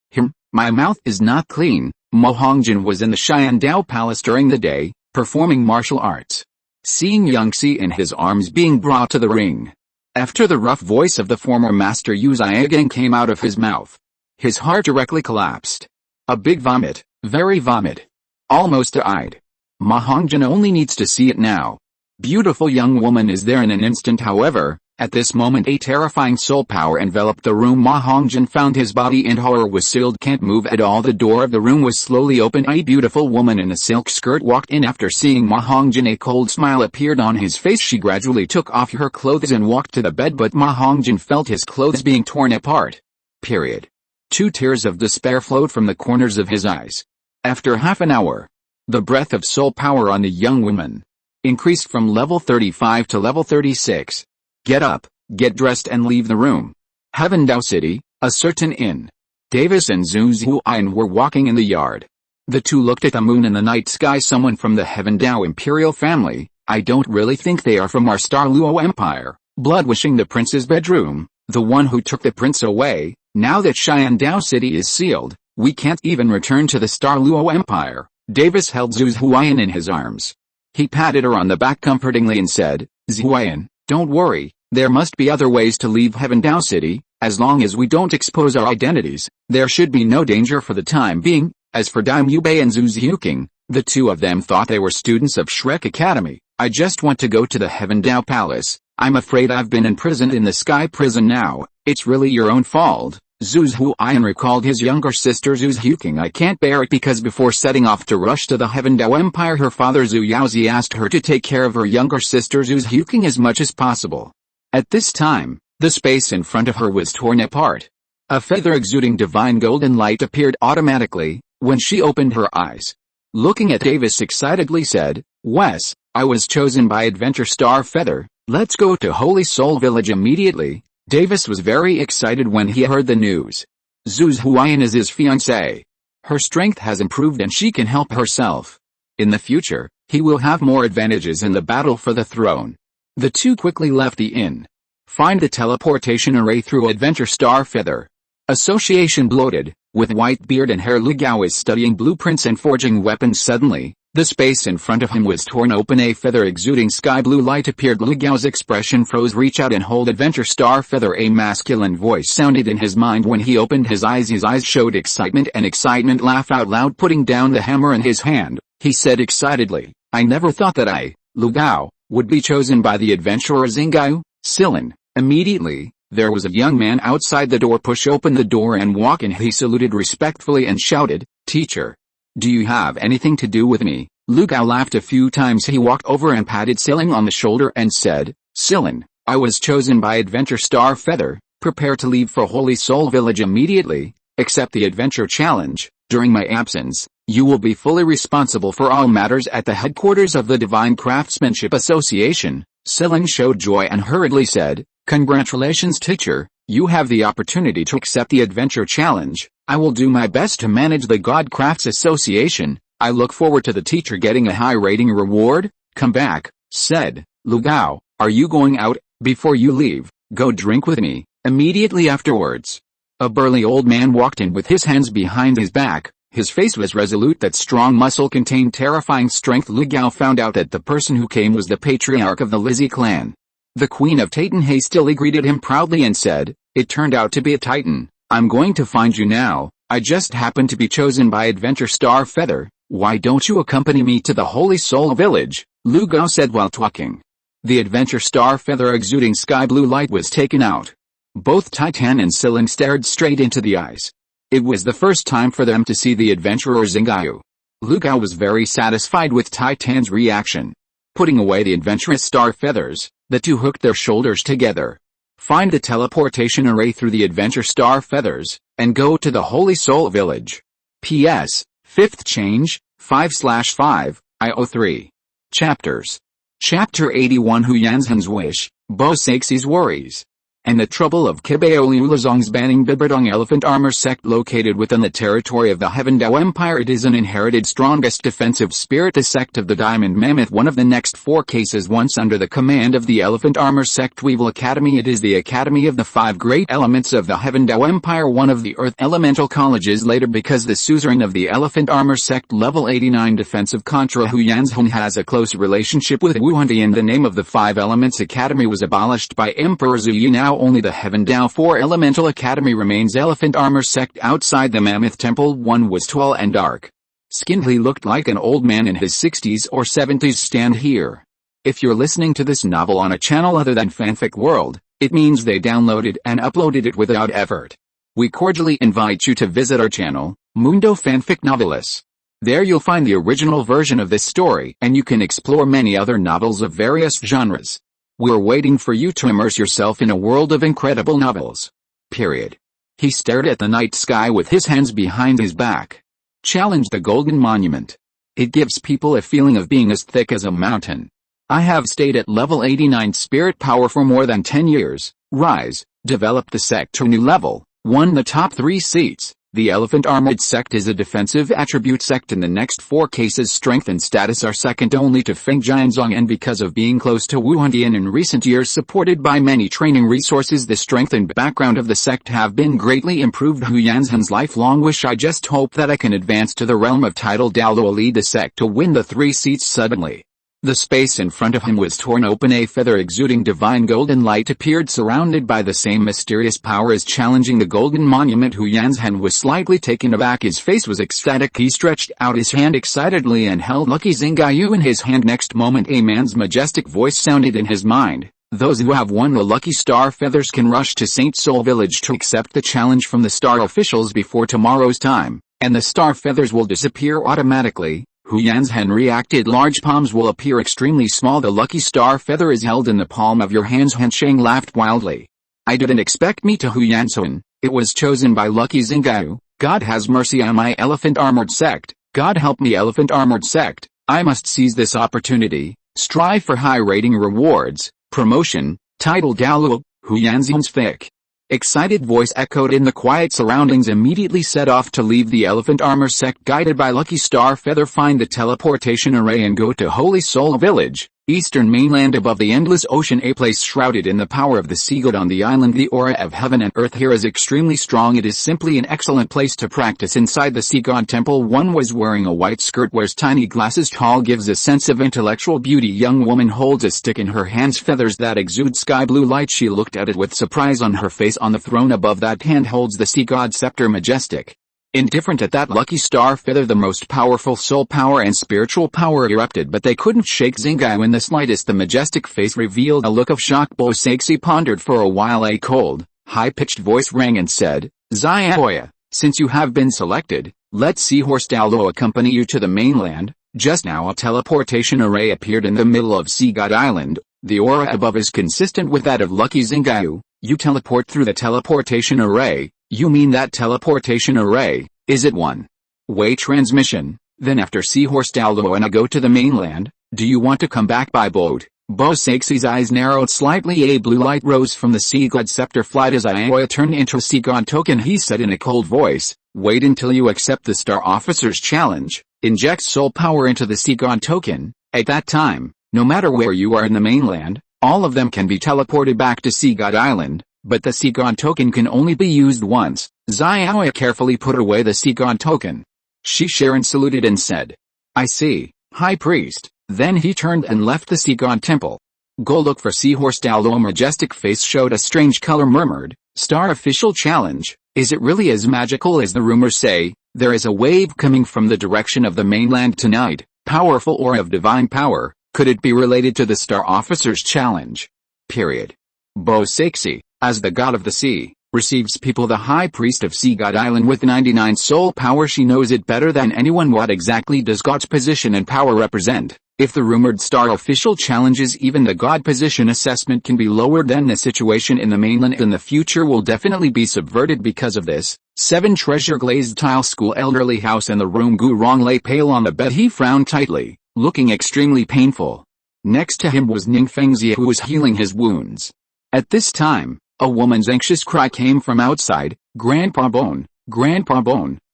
My mouth is not clean. Ma Hongjin was in the Xian Dao Palace during the day, performing martial arts. Seeing Yangxi in his arms being brought to the ring. After the rough voice of the former Master Yu Zhigang came out of his mouth, his heart directly collapsed. A big vomit, very vomit. Almost died. Ma Hongjin only needs to see it now. Beautiful young woman is there in an instant. However, at this moment a terrifying soul power enveloped the room. Ma Hongjin found his body in horror was sealed, can't move at all. The door of the room was slowly opened. A beautiful woman in a silk skirt walked in. After seeing Ma Hongjin, a cold smile appeared on his face. She gradually took off her clothes and walked to the bed, but Ma Hongjin felt his clothes being torn apart. 2 tears of despair flowed from the corners of his eyes. After half an hour, the breath of soul power on the young woman increased from level 35 to level 36. Get up, get dressed and leave the room. Heaven Dao City, a certain inn. Davis and Zhu Huayan were walking in the yard. The two looked at the moon in the night sky. Someone from the Heaven Dao imperial family. I don't really think they are from our Star Luo Empire. Blood wishing the prince's bedroom, the one who took the prince away. Now that Xian Dao City is sealed, we can't even return to the Star Luo Empire. Davis held Zhu Huayan in his arms. He patted her on the back comfortingly and said, Huayan, don't worry, there must be other ways to leave Heaven Dao City. As long as we don't expose our identities, there should be no danger for the time being. As for Daimyo Bei and Zhu Huqing, the two of them thought they were students of Shrek Academy. I just want to go to the Heaven Dao Palace. I'm afraid I've been imprisoned in the Sky Prison now. It's really your own fault. Zhu Huayan recalled his younger sister Zhu Huqing. I can't bear it because before setting off to rush to the Heaven Dao Empire, her father Zhu Yaozi asked her to take care of her younger sister Zhu Huqing as much as possible. At this time, the space in front of her was torn apart. A feather exuding divine golden light appeared automatically when she opened her eyes. Looking at Davis excitedly said, "Wes, I was chosen by Adventure Star Feather. Let's go to Holy Soul Village immediately." Davis was very excited when he heard the news. Zhu's Huayan is his fiancée. Her strength has improved and she can help herself. In the future, he will have more advantages in the battle for the throne. The two quickly left the inn. Find the teleportation array through Adventure Star Feather. Association bloated, with white beard and hair. Lu Gao is studying blueprints and forging weapons. Suddenly, the space in front of him was torn open. A feather exuding sky blue light appeared. Lu Gao's expression froze. "Reach out and hold Adventure Star Feather." A masculine voice sounded in his mind when he opened his eyes. His eyes showed excitement. Laugh out loud. Putting down the hammer in his hand, he said excitedly, "I never thought that I, Lu Gao, would be chosen by the adventurer Xingyu, Silin." Immediately, there was a young man outside the door. Push open the door and walk in. He saluted respectfully and shouted, "Teacher, do you have anything to do with me?" Lu Gao laughed a few times. He walked over and patted Silin on the shoulder and said, "Silin, I was chosen by Adventure Star Feather. Prepare to leave for Holy Soul Village immediately. Accept the adventure challenge. During my absence, you will be fully responsible for all matters at the headquarters of the Divine Craftsmanship Association." Silin showed joy and hurriedly said, "Congratulations, teacher. You have the opportunity to accept the adventure challenge. I will do my best to manage the God Crafts Association. I look forward to the teacher getting a high rating reward." "Come back," said Lu Gao. "Are you going out? Before you leave, go drink with me." Immediately afterwards, a burly old man walked in with his hands behind his back. His face was resolute. That strong muscle contained terrifying strength. Lu Gao found out that the person who came was the patriarch of the Lizzie clan. The Queen of Titan hastily greeted him proudly and said, "It turned out to be a Titan. I'm going to find you now. I just happened to be chosen by Adventure Star Feather. Why don't you accompany me to the Holy Soul Village?" Lu Gao said while talking. The Adventure Star Feather exuding sky blue light was taken out. Both Titan and Silin stared straight into the eyes. It was the first time for them to see the adventurer Xingyu. Lu Gao was very satisfied with Titan's reaction. Putting away the adventurous star feathers, the two hooked their shoulders together. Find the teleportation array through the adventure star feathers, and go to the Holy Soul Village. P.S. 5th change, 5/5, IO3. Chapters. Chapter 81 Hu Yanzhan's Wish, Bo Saxi's Worries. And the Trouble of Kibao Liulazong's banning Bibi Dong elephant armor sect located within the territory of the Heaven Dao Empire. It is an inherited strongest defensive spirit, the sect of the Diamond Mammoth. One of the next 4 cases once under the command of the elephant armor sect Weevil Academy. It is the academy of the 5 great elements of the Heaven Dao Empire, one of the Earth elemental colleges later because the suzerain of the elephant armor sect level 89 defensive Contra Hu Yanzhan has a close relationship with Wuhun Temple. The name of the 5 elements academy was abolished by Emperor Zhu. Now only the Heaven Dao 4 Elemental Academy remains. Elephant Armor Sect outside the Mammoth Temple. One was tall and dark-skinned. He looked like an old man in his 60s or 70s. Stand here. If you're listening to this novel on a channel other than Fanfic World, it means they downloaded and uploaded it without effort. We cordially invite you to visit our channel, Mundo Fanfic Novelis. There you'll find the original version of this story and you can explore many other novels of various genres. We're waiting for you to immerse yourself in a world of incredible novels. Period. He stared at the night sky with his hands behind his back. Challenge the Golden Monument. It gives people a feeling of being as thick as a mountain. I have stayed at level 89 spirit power for more than 10 years. Rise, develop the sect to new level, won the top 3 seats. The Elephant Armored Sect is a defensive attribute sect. In the next 4 cases, strength and status are second only to Feng Jianzong, and because of being close to Wuhun Temple in recent years supported by many training resources, the strength and background of the sect have been greatly improved. Hu Yanzhan's lifelong wish. I just hope that I can advance to the realm of title Douluo, lead the sect to win the 3 seats. Suddenly, the space in front of him was torn open. A feather exuding divine golden light appeared, surrounded by the same mysterious power as challenging the golden monument. Hu Yanzhan was slightly taken aback. His face was ecstatic. He stretched out his hand excitedly and held Lucky Xingyu in his hand. Next moment, a man's majestic voice sounded in his mind. Those who have won the lucky star feathers can rush to Saint Soul Village to accept the challenge from the star officials before tomorrow's time, and the star feathers will disappear automatically. Hu Yanzhan reacted. Large palms will appear extremely small. The lucky star feather is held in the palm of your hands. Han Sheng laughed wildly. I didn't expect me to Hu Yanzhan. It was chosen by Lucky Xingao. God has mercy on my elephant armored sect. God help me elephant armored sect. I must seize this opportunity. Strive for high rating rewards. Promotion. Title Douluo, Huyanzion's fake. Excited voice echoed in the quiet surroundings immediately set off to leave the elephant armor sect guided by Lucky Star Feather. Find the teleportation array and go to Holy Soul Village, eastern mainland above the endless ocean, a place shrouded in the power of the sea god on the island. The aura of heaven and earth here is extremely strong. It is simply an excellent place to practice. Inside the sea god temple, one was wearing a white skirt, wears tiny glasses, tall, gives a sense of intellectual beauty. Young woman holds a stick in her hands, feathers that exude sky blue light. She looked at it with surprise on her face. On the throne above that hand holds the sea god scepter, majestic. Indifferent at that Lucky Star Feather, the most powerful soul power and spiritual power erupted, but they couldn't shake Xingao in the slightest. The majestic face revealed a look of shock. Bo Saxi pondered for a while. A cold, high-pitched voice rang and said, Xiaoya, since you have been selected, let Seahorse Douluo accompany you to the mainland. Just now a teleportation array appeared in the middle of Sea God Island. The aura above is consistent with that of Lucky Xingao. You teleport through the teleportation array. You mean that teleportation array, is it one-way transmission? Then after Seahorse Douluo and I go to the mainland, do you want to come back by boat? Bo Saxi's eyes narrowed slightly. A blue light rose from the sea god scepter flight as Ioya turned into a sea god token. He said in a cold voice, wait until you accept the Star Officer's challenge. Inject soul power into the sea god token. At that time, no matter where you are in the mainland, all of them can be teleported back to Sea God Island. But the Sea God token can only be used once. Xiaoya carefully put away the Sea God token. Shi Sharon saluted and said, I see, High Priest. Then he turned and left the Sea God temple. Go look for Seahorse Douluo. Majestic face showed a strange color, murmured, Star Official challenge, is it really as magical as the rumors say? There is a wave coming from the direction of the mainland tonight, powerful aura of divine power. Could it be related to the Star Officer's challenge? Period. Bo Saxi, as the god of the sea, receives people. The high priest of Sea God Island with 99 soul power. She knows it better than anyone. What exactly does God's position and power represent? If the rumored Star Official challenges even the God position assessment can be lowered, then the situation in the mainland in the future will definitely be subverted because of this. 7 Treasure glazed tile school elderly house in the room. Gu Rong lay pale on the bed. He frowned tightly, looking extremely painful. Next to him was Lin Feng, who was healing his wounds. At this time, a woman's anxious cry came from outside, Grandpa Bone,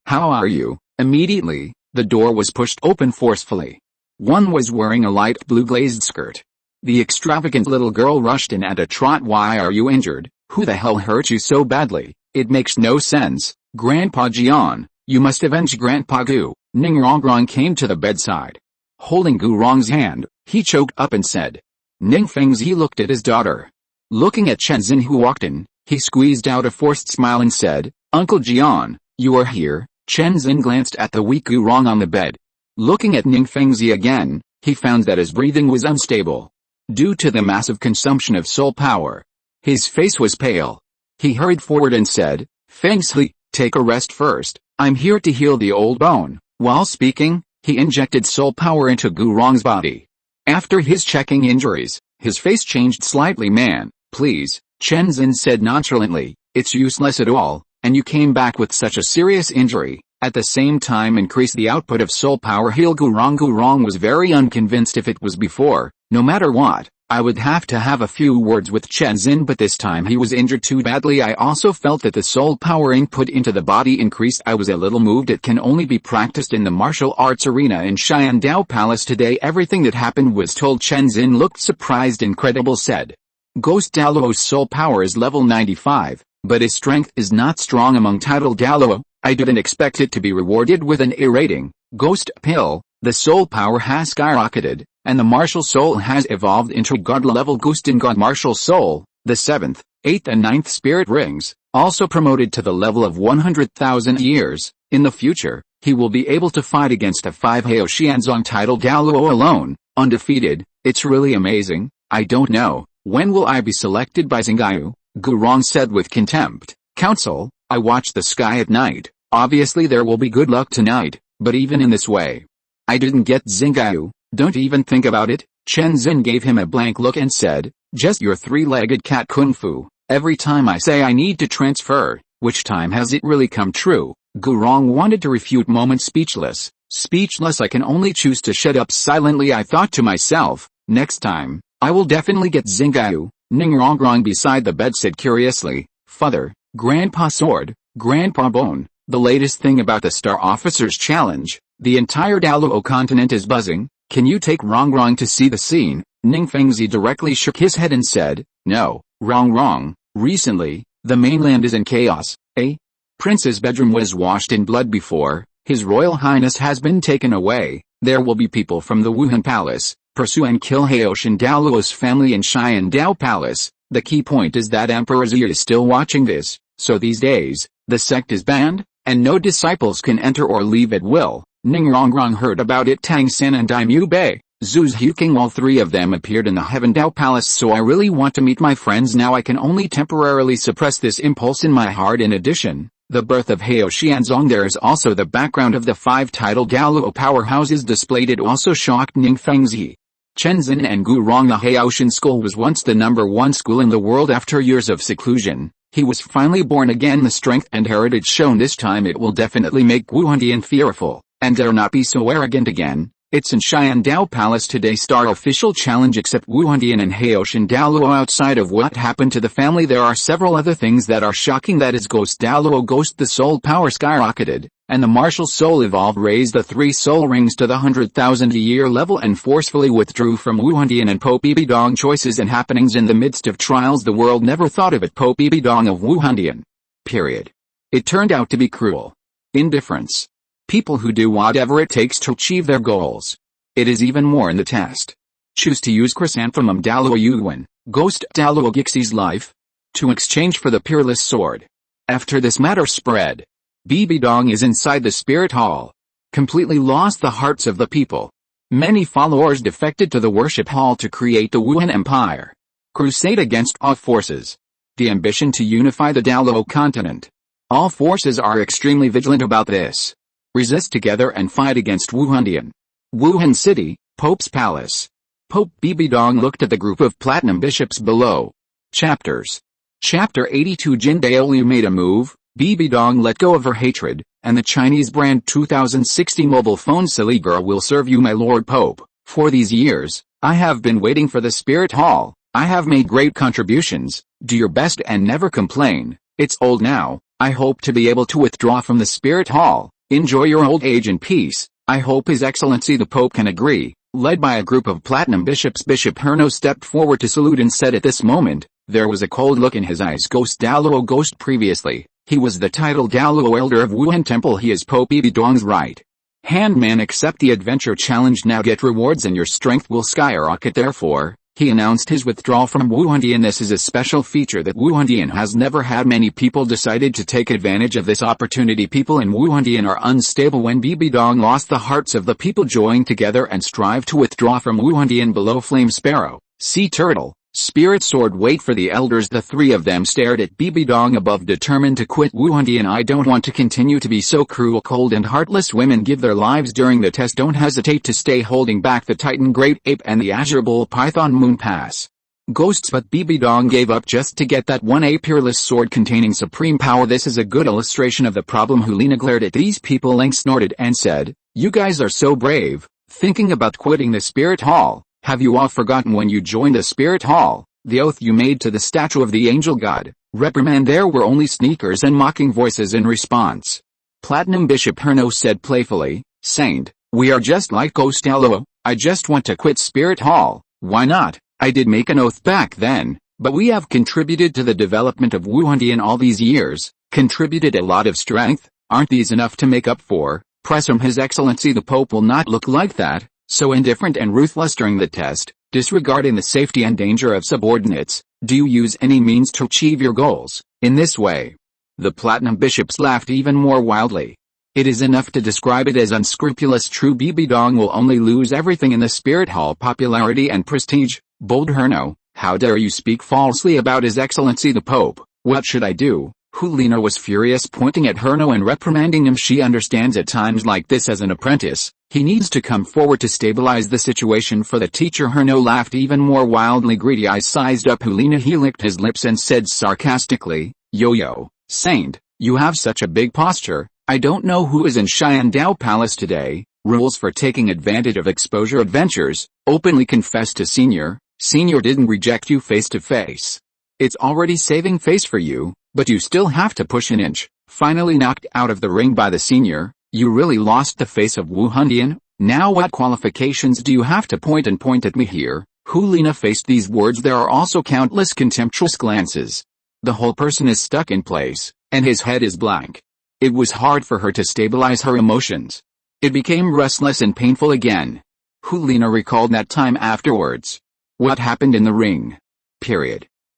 how are you? Immediately, the door was pushed open forcefully. One was wearing a light blue glazed skirt. The extravagant little girl rushed in at a trot. Why are you injured? Who the hell hurt you so badly? It makes no sense. Grandpa Jian, you must avenge Grandpa Gu. Ning Rongrong came to the bedside. Holding Gu Rong's hand, he choked up and said, Ning Feng's. He looked at his daughter. Looking at Chen Xin, who walked in, he squeezed out a forced smile and said, Uncle Jian, you are here. Chen Xin glanced at the weak Gu Rong on the bed. Looking at Ning Fengzi again, he found that his breathing was unstable, due to the massive consumption of soul power. His face was pale. He hurried forward and said, Fengzi, take a rest first. I'm here to heal the old bone. While speaking, he injected soul power into Gu Rong's body. After his checking injuries, his face changed slightly. Man, please, Chen Xin said nonchalantly, it's useless at all, and you came back with such a serious injury. At the same time, increase the output of soul power. Heal Gu Rong. Gu Rong was very unconvinced. If it was before, no matter what, I would have to have a few words with Chen Xin, but this time he was injured too badly. I also felt that the soul power input into the body increased. I was a little moved. It can only be practiced in the martial arts arena in Xiandao Palace today. Everything that happened was told. Chen Xin looked surprised. Incredible, said. Ghost Douluo's soul power is level 95, but his strength is not strong among title Douluo. I didn't expect it to be rewarded with an A rating. Ghost Pill, the soul power has skyrocketed, and the martial soul has evolved into God level. Ghost in God martial soul, the 7th, 8th and 9th spirit rings, also promoted to the level of 100,000 years. In the future, he will be able to fight against a 5 Hao Xianzong title Douluo alone, undefeated. It's really amazing. I don't know, when will I be selected by Xingao? Gu Rong said with contempt. Council, I watch the sky at night. Obviously there will be good luck tonight, but even in this way, I didn't get Xingao. Don't even think about it. Chen Xin gave him a blank look and said, just your 3-legged cat kung fu. Every time I say I need to transfer, Which time has it really come true? Gurong wanted to refute moment speechless. Speechless, I can only choose to shut up silently. I thought to myself, next time, I will definitely get Xingao. Ning Rongrong beside the bed said curiously, Father, Grandpa Sword, Grandpa Bone, the latest thing about the Star Officers Challenge, the entire Douluo Continent is buzzing, can you take Rongrong to see the scene? Ning Fengzi directly shook his head and said, no, Rongrong, recently, the mainland is in chaos, eh? Prince's bedroom was washed in blood before, His Royal Highness has been taken away, there will be people from the Wuhun Palace, pursue and kill Haoshan Daoluo's family in Xian Dao Palace. The key point is that Emperor Zhi is still watching this, so these days, the sect is banned, and no disciples can enter or leave at will. Ning Rongrong heard about it. Tang San and Daimyu Bei, Zhu's Huking, all three of them appeared in the Heaven Dao Palace. So I really want to meet my friends now. I can only temporarily suppress this impulse in my heart. In addition, the birth of Hao Xianzong. There is also the background of the 5 titled Daoluo powerhouses displayed. It also shocked Ning Fengzi. Shenzhen and Gurong. The Haoshan school was once the #1 school in the world. After years of seclusion, he was finally born again. The strength and heritage shown this time, it will definitely make Wuhandian fearful, and dare not be so arrogant again. It's in Xian Dao Palace today. Star official challenge except Wuhandian and Haoshan Daoluo. Outside of what happened to the family, there are several other things that are shocking. That is Ghost Daoluo. Ghost, the soul power skyrocketed, and the martial soul evolved, raised the 3 soul rings to the 100,000 a year level, and forcefully withdrew from Wuhandian and Pope Bibi Dong. Choices and happenings in the midst of trials. The world never thought of it. Pope Bibi Dong of Wuhandian. Period. It turned out to be cruel. Indifference. People who do whatever it takes to achieve their goals. It is even more in the test. Choose to use Chrysanthemum Daoluo Yuan, Ghost Daoluo Gixi's life, to exchange for the peerless sword. After this matter spread, Bibi Dong is inside the spirit hall. Completely lost the hearts of the people. Many followers defected to the worship hall to create the Wuhan Empire. Crusade against all forces. The ambition to unify the Douluo Continent. All forces are extremely vigilant about this. Resist together and fight against Wuhandian. Wuhan City, Pope's Palace. Pope Bibi Dong looked at the group of platinum bishops below. Chapters. Chapter 82. Jin Daoliu made a move. Bibi Dong let go of her hatred, and the Chinese brand 2060 mobile phone. Silly girl will serve you, my Lord Pope. For these years, I have been waiting for the spirit hall. I have made great contributions. Do your best and never complain. It's old now. I hope to be able to withdraw from the spirit hall. Enjoy your old age in peace. I hope His Excellency the Pope can agree. Led by a group of platinum bishops, Bishop Herno stepped forward to salute and said at this moment, there was a cold look in his eyes. Ghost Daoluo. Ghost. Previously, he was the titled Douluo Elder of Wuhun Temple. He is Pope Bibi Dong's right hand man. Accept the adventure challenge now. Get rewards and your strength will skyrocket. Therefore, he announced his withdrawal from Wuhandian. This is a special feature that Wuhandian has never had. Many people decided to take advantage of this opportunity. People in Wuhandian are unstable. When Bibi Dong lost the hearts of the people, joined together and strive to withdraw from Wuhandian. Below, Flame Sparrow, Sea Turtle, Spirit Sword wait for the elders. The 3 of them stared at Bibi Dong above, determined to quit Wuhandian. I don't want to continue to be so cruel. Cold and heartless women give their lives during the test. Don't hesitate to stay holding back the Titan Great Ape and the Azure Bull Python Moon Pass. Ghosts. But Bibi Dong gave up just to get that one A peerless sword containing supreme power. This is a good illustration of the problem. Liena glared at these people, Leng snorted and said, you guys are so brave, thinking about quitting the spirit hall. Have you all forgotten when you joined the spirit hall, the oath you made to the statue of the angel god? Reprimand. There were only sneakers and mocking voices in response. Platinum Bishop Herno said playfully, Saint, we are just like Ghost Daoluo. I just want to quit spirit hall. Why not? I did make an oath back then, but we have contributed to the development of Wuhandian all these years, contributed a lot of strength. Aren't these enough to make up for? Press him. His Excellency the Pope will not look like that, so indifferent and ruthless during the test, disregarding the safety and danger of subordinates. Do you use any means to achieve your goals in this way? The platinum bishops laughed even more wildly. It is enough to describe it as unscrupulous. True, Bibi Dong will only lose everything in the spirit hall: popularity and prestige. Bold Herno, how dare you speak falsely about His Excellency the Pope? What should I do? Liena was furious, pointing at Herno and reprimanding him. She understands at times like this as an apprentice, he needs to come forward to stabilize the situation for the teacher. Herno laughed even more wildly, greedy eyes sized up Liena. He licked his lips and said sarcastically, Yo-yo, Saint, You have such a big posture. I don't know who is in Xiandao Palace today. Rules for taking advantage of exposure adventures. Openly confess to Senior. Senior didn't reject you face to face. It's already saving face for you, but you still have to push an inch. Finally knocked out of the ring by the Senior. You really lost the face of Wuhun. Now what qualifications do you have to point at me here? Liena faced these words. There are also countless contemptuous glances. The whole person is stuck in place, and his head is blank. It was hard for her to stabilize her emotions. It became restless and painful again. Liena recalled that time afterwards. What happened in the ring?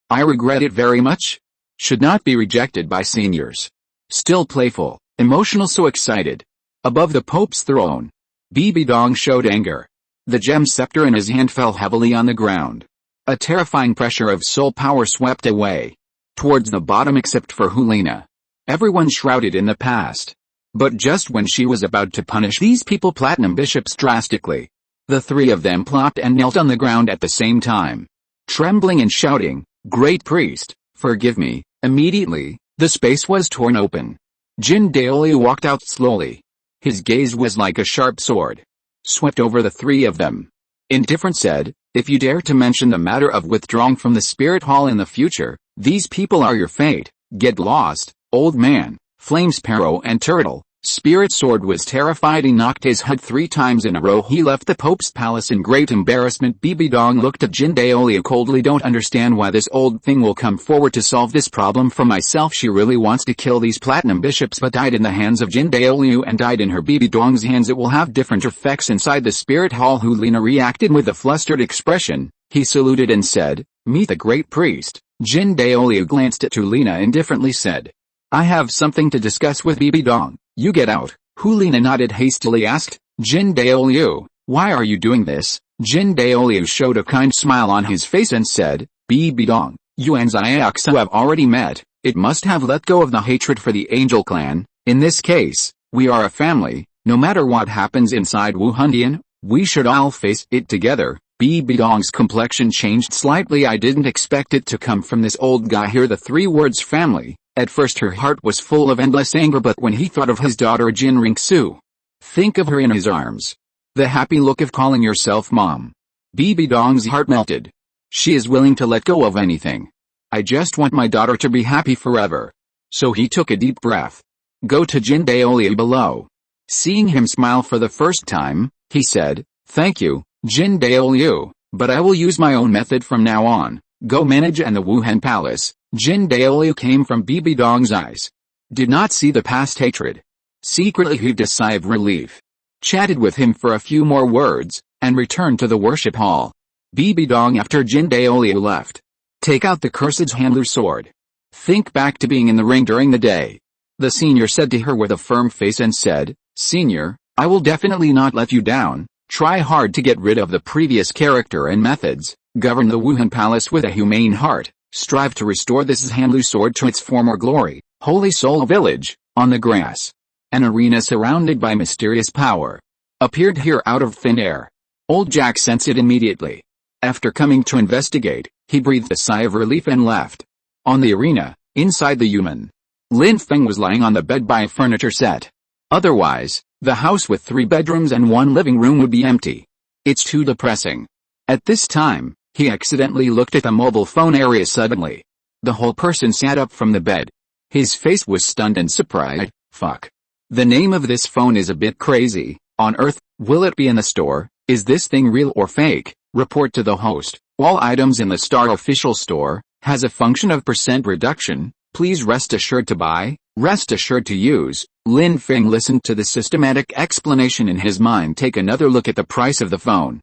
I regret it very much. Should not be rejected by seniors. Still playful, emotional, so excited. Above the Pope's throne, Bibi Dong showed anger. The gem scepter in his hand fell heavily on the ground. A terrifying pressure of soul power swept away towards the bottom except for Liena. Everyone shrouded in the past. But just when she was about to punish these people platinum bishops drastically, the three of them plopped and knelt on the ground at the same time. Trembling and shouting, "Great priest, forgive me." Immediately, the space was torn open. Jin Daoliu walked out slowly. His gaze was like a sharp sword. Swept over the three of them. Indifferent said, "If you dare to mention the matter of withdrawing from the spirit hall in the future, these people are your fate. Get lost, old man." Flame Sparrow and Turtle, Spirit Sword was terrified. He knocked his head 3 times in a row. He left the Pope's palace in great embarrassment. Bibi Dong looked at Jin Daoliu coldly. "Don't understand why this old thing will come forward to solve this problem for myself. She really wants to kill these platinum bishops, but died in the hands of Jin Daoliu and died in her Bibi Dong's hands. It will have different effects inside the spirit hall." Liena reacted with a flustered expression. He saluted and said, "Meet the great priest." Jin Daoliu glanced at Liena indifferently said, "I have something to discuss with Bibi Dong. You get out." Liena nodded hastily, asked, "Jin Daoliu, why are you doing this?" Jin Daoliu showed a kind smile on his face and said, "Bibi Dong, you and Xiaoxu have already met. It must have let go of the hatred for the Angel Clan. In this case, we are a family. No matter what happens inside Wuhun, we should all face it together." Bibi Dong's complexion changed slightly. "I didn't expect it to come from this old guy." Hear the 3 words family. At first her heart was full of endless anger, but when he thought of his daughter Jin Ringsu, think of her in his arms. The happy look of calling yourself mom. Bibi Dong's heart melted. She is willing to let go of anything. "I just want my daughter to be happy forever." So he took a deep breath. "Go to Jin Daoliu below." Seeing him smile for the first time, he said, "Thank you, Jin Daoliu, but I will use my own method from now on. Go manage and the Wuhun Palace." Jin Daoliu came from Bibi Dong's eyes. Did not see the past hatred. Secretly heaved a sigh of relief. Chatted with him for a few more words, and returned to the worship hall. Bibi Dong after Jin Daoliu left. "Take out the cursed handler sword. Think back to being in the ring during the day." The senior said to her with a firm face and said, "Senior, I will definitely not let you down. Try hard to get rid of the previous character and methods. Govern the Wuhun Palace with a humane heart. Strive to restore this handlu sword to its former glory." Holy Soul Village, on the grass. An arena surrounded by mysterious power appeared here out of thin air. Old Jack sensed it immediately. After coming to investigate, he breathed a sigh of relief and left. On the arena, inside the human, Lin Feng was lying on the bed by a furniture set. Otherwise, the house with 3 bedrooms and 1 living room would be empty. It's too depressing. At this time, he accidentally looked at the mobile phone area suddenly. The whole person sat up from the bed. His face was stunned and surprised. "Fuck. The name of this phone is a bit crazy. On Earth, will it be in the store? Is this thing real or fake?" Report to the host. "All items in the Star official store has a function of % reduction. Please rest assured to buy, rest assured to use." Lin Feng listened to the systematic explanation in his mind. "Take another look at the price of the phone.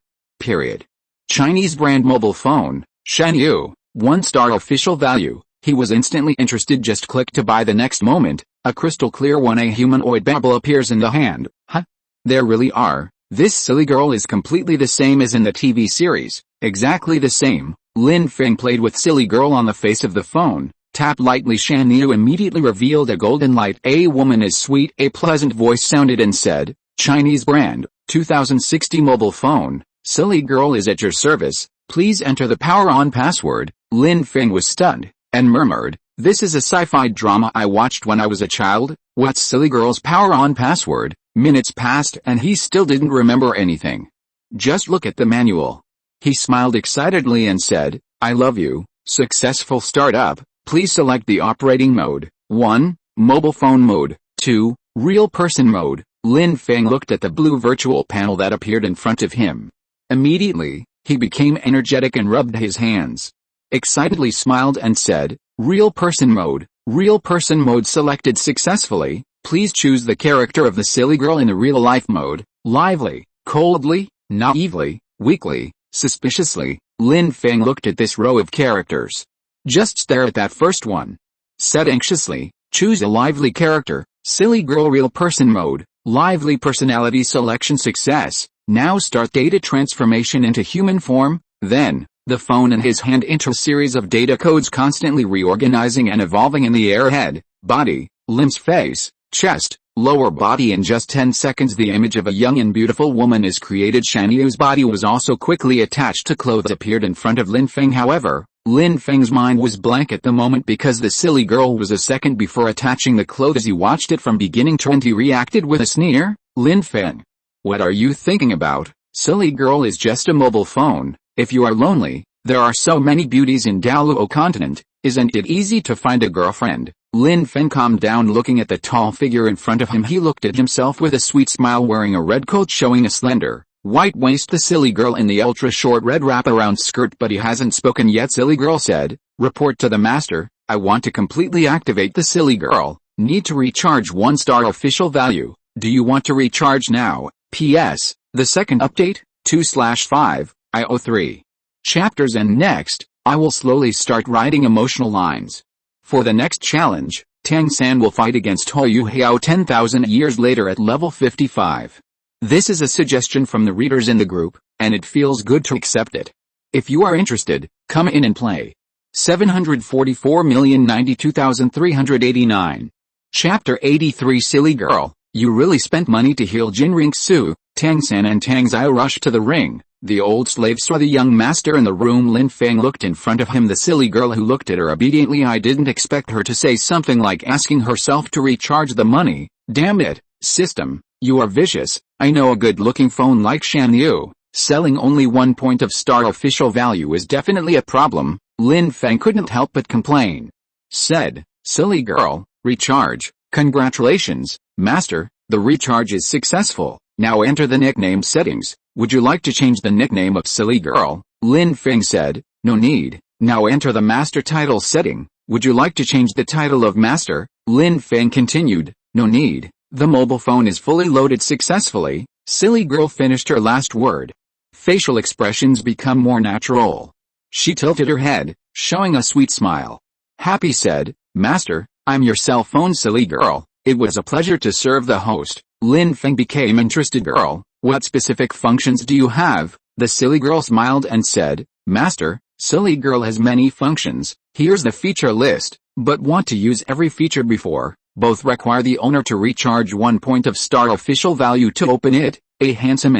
Chinese brand mobile phone, Shenyu, 1-star official value." He was instantly interested. Just click to buy. The next moment, a crystal clear 1A humanoid bubble appears in the hand. "Huh? There really are. This silly girl is completely the same as in the TV series. Exactly the same." Lin Feng played with silly girl on the face of the phone. Tapped lightly. Shenyu immediately revealed a golden light. "A woman is sweet." A pleasant voice sounded and said, "Chinese brand, 2060 mobile phone. Silly girl is at your service. Please enter the power on password." Lin Feng was stunned, and murmured, This is a sci-fi drama I watched when I was a child. What's silly girl's power on password? Minutes passed and he still didn't remember anything. Just look at the manual. He smiled excitedly and said, I love you. Successful startup. Please select the operating mode. 1. Mobile phone mode. 2. Real person mode. Lin Feng looked at the blue virtual panel that appeared in front of him. Immediately, he became energetic and rubbed his hands. Excitedly smiled and said, Real person mode. Real person mode selected successfully. Please choose the character of the silly girl in the real life mode. Lively, coldly, naively, weakly, suspiciously. Lin Feng looked at this row of characters. Just stare at that first one. Said anxiously, choose a lively character. Silly girl real person mode. Lively personality selection success. Now start data transformation into human form. Then, the phone in his hand enter a series of data codes constantly reorganizing and evolving in the air. Head, body, limbs, face, chest, lower body. In just 10 seconds the image of a young and beautiful woman is created. Shan Yu's body was also quickly attached to clothes appeared in front of Lin Feng. However, Lin Feng's mind was blank at the moment because the silly girl was a second before attaching the clothes. As he watched it from beginning to end he reacted with a sneer. Lin Feng. What are you thinking about? Silly girl is just a mobile phone. If you are lonely, there are so many beauties in Douluo Continent. Isn't it easy to find a girlfriend? Lin Feng calmed down looking at the tall figure in front of him. He looked at himself with a sweet smile wearing a red coat showing a slender, white waist. The silly girl in the ultra-short red wraparound skirt. But he hasn't spoken yet. Silly girl said, report to the master. I want to completely activate the silly girl. Need to recharge 1-star official value. Do you want to recharge now? P.S. The second update, 2/5, IO3 chapters and next, I will slowly start writing emotional lines. For the next challenge, Tang San will fight against Yu Hao 10,000 years later at level 55. This is a suggestion from the readers in the group, and it feels good to accept it. If you are interested, come in and play. 744,092,389. Chapter 83 Silly Girl, you really spent money to heal Jinring Su. Tang San and Tang Zai rushed to the ring. The old slave saw the young master in the room. Lin Feng looked in front of him. The silly girl who looked at her obediently. I didn't expect her to say something like asking herself to recharge the money. Damn it, system, you are vicious. I know a good-looking phone like Shan Yu. Selling only 1 point of star official value is definitely a problem. Lin Feng couldn't help but complain. Said, silly girl, recharge. Congratulations, master, the recharge is successful. Now enter the nickname settings. Would you like to change the nickname of silly girl? Lin Feng said, no need. Now enter the master title setting. Would you like to change the title of master? Lin Feng continued, no need. The mobile phone is fully loaded successfully. Silly girl finished her last word. Facial expressions become more natural. She tilted her head, showing a sweet smile. Happy said, master, I'm your cell phone. Silly girl, it was a pleasure to serve the host. Lin Feng became interested. Girl, what specific functions do you have? The silly girl smiled and said, master, silly girl has many functions. Here's the feature list, but want to use every feature before. Both require the owner to recharge 1 point of star official value to open it. A handsome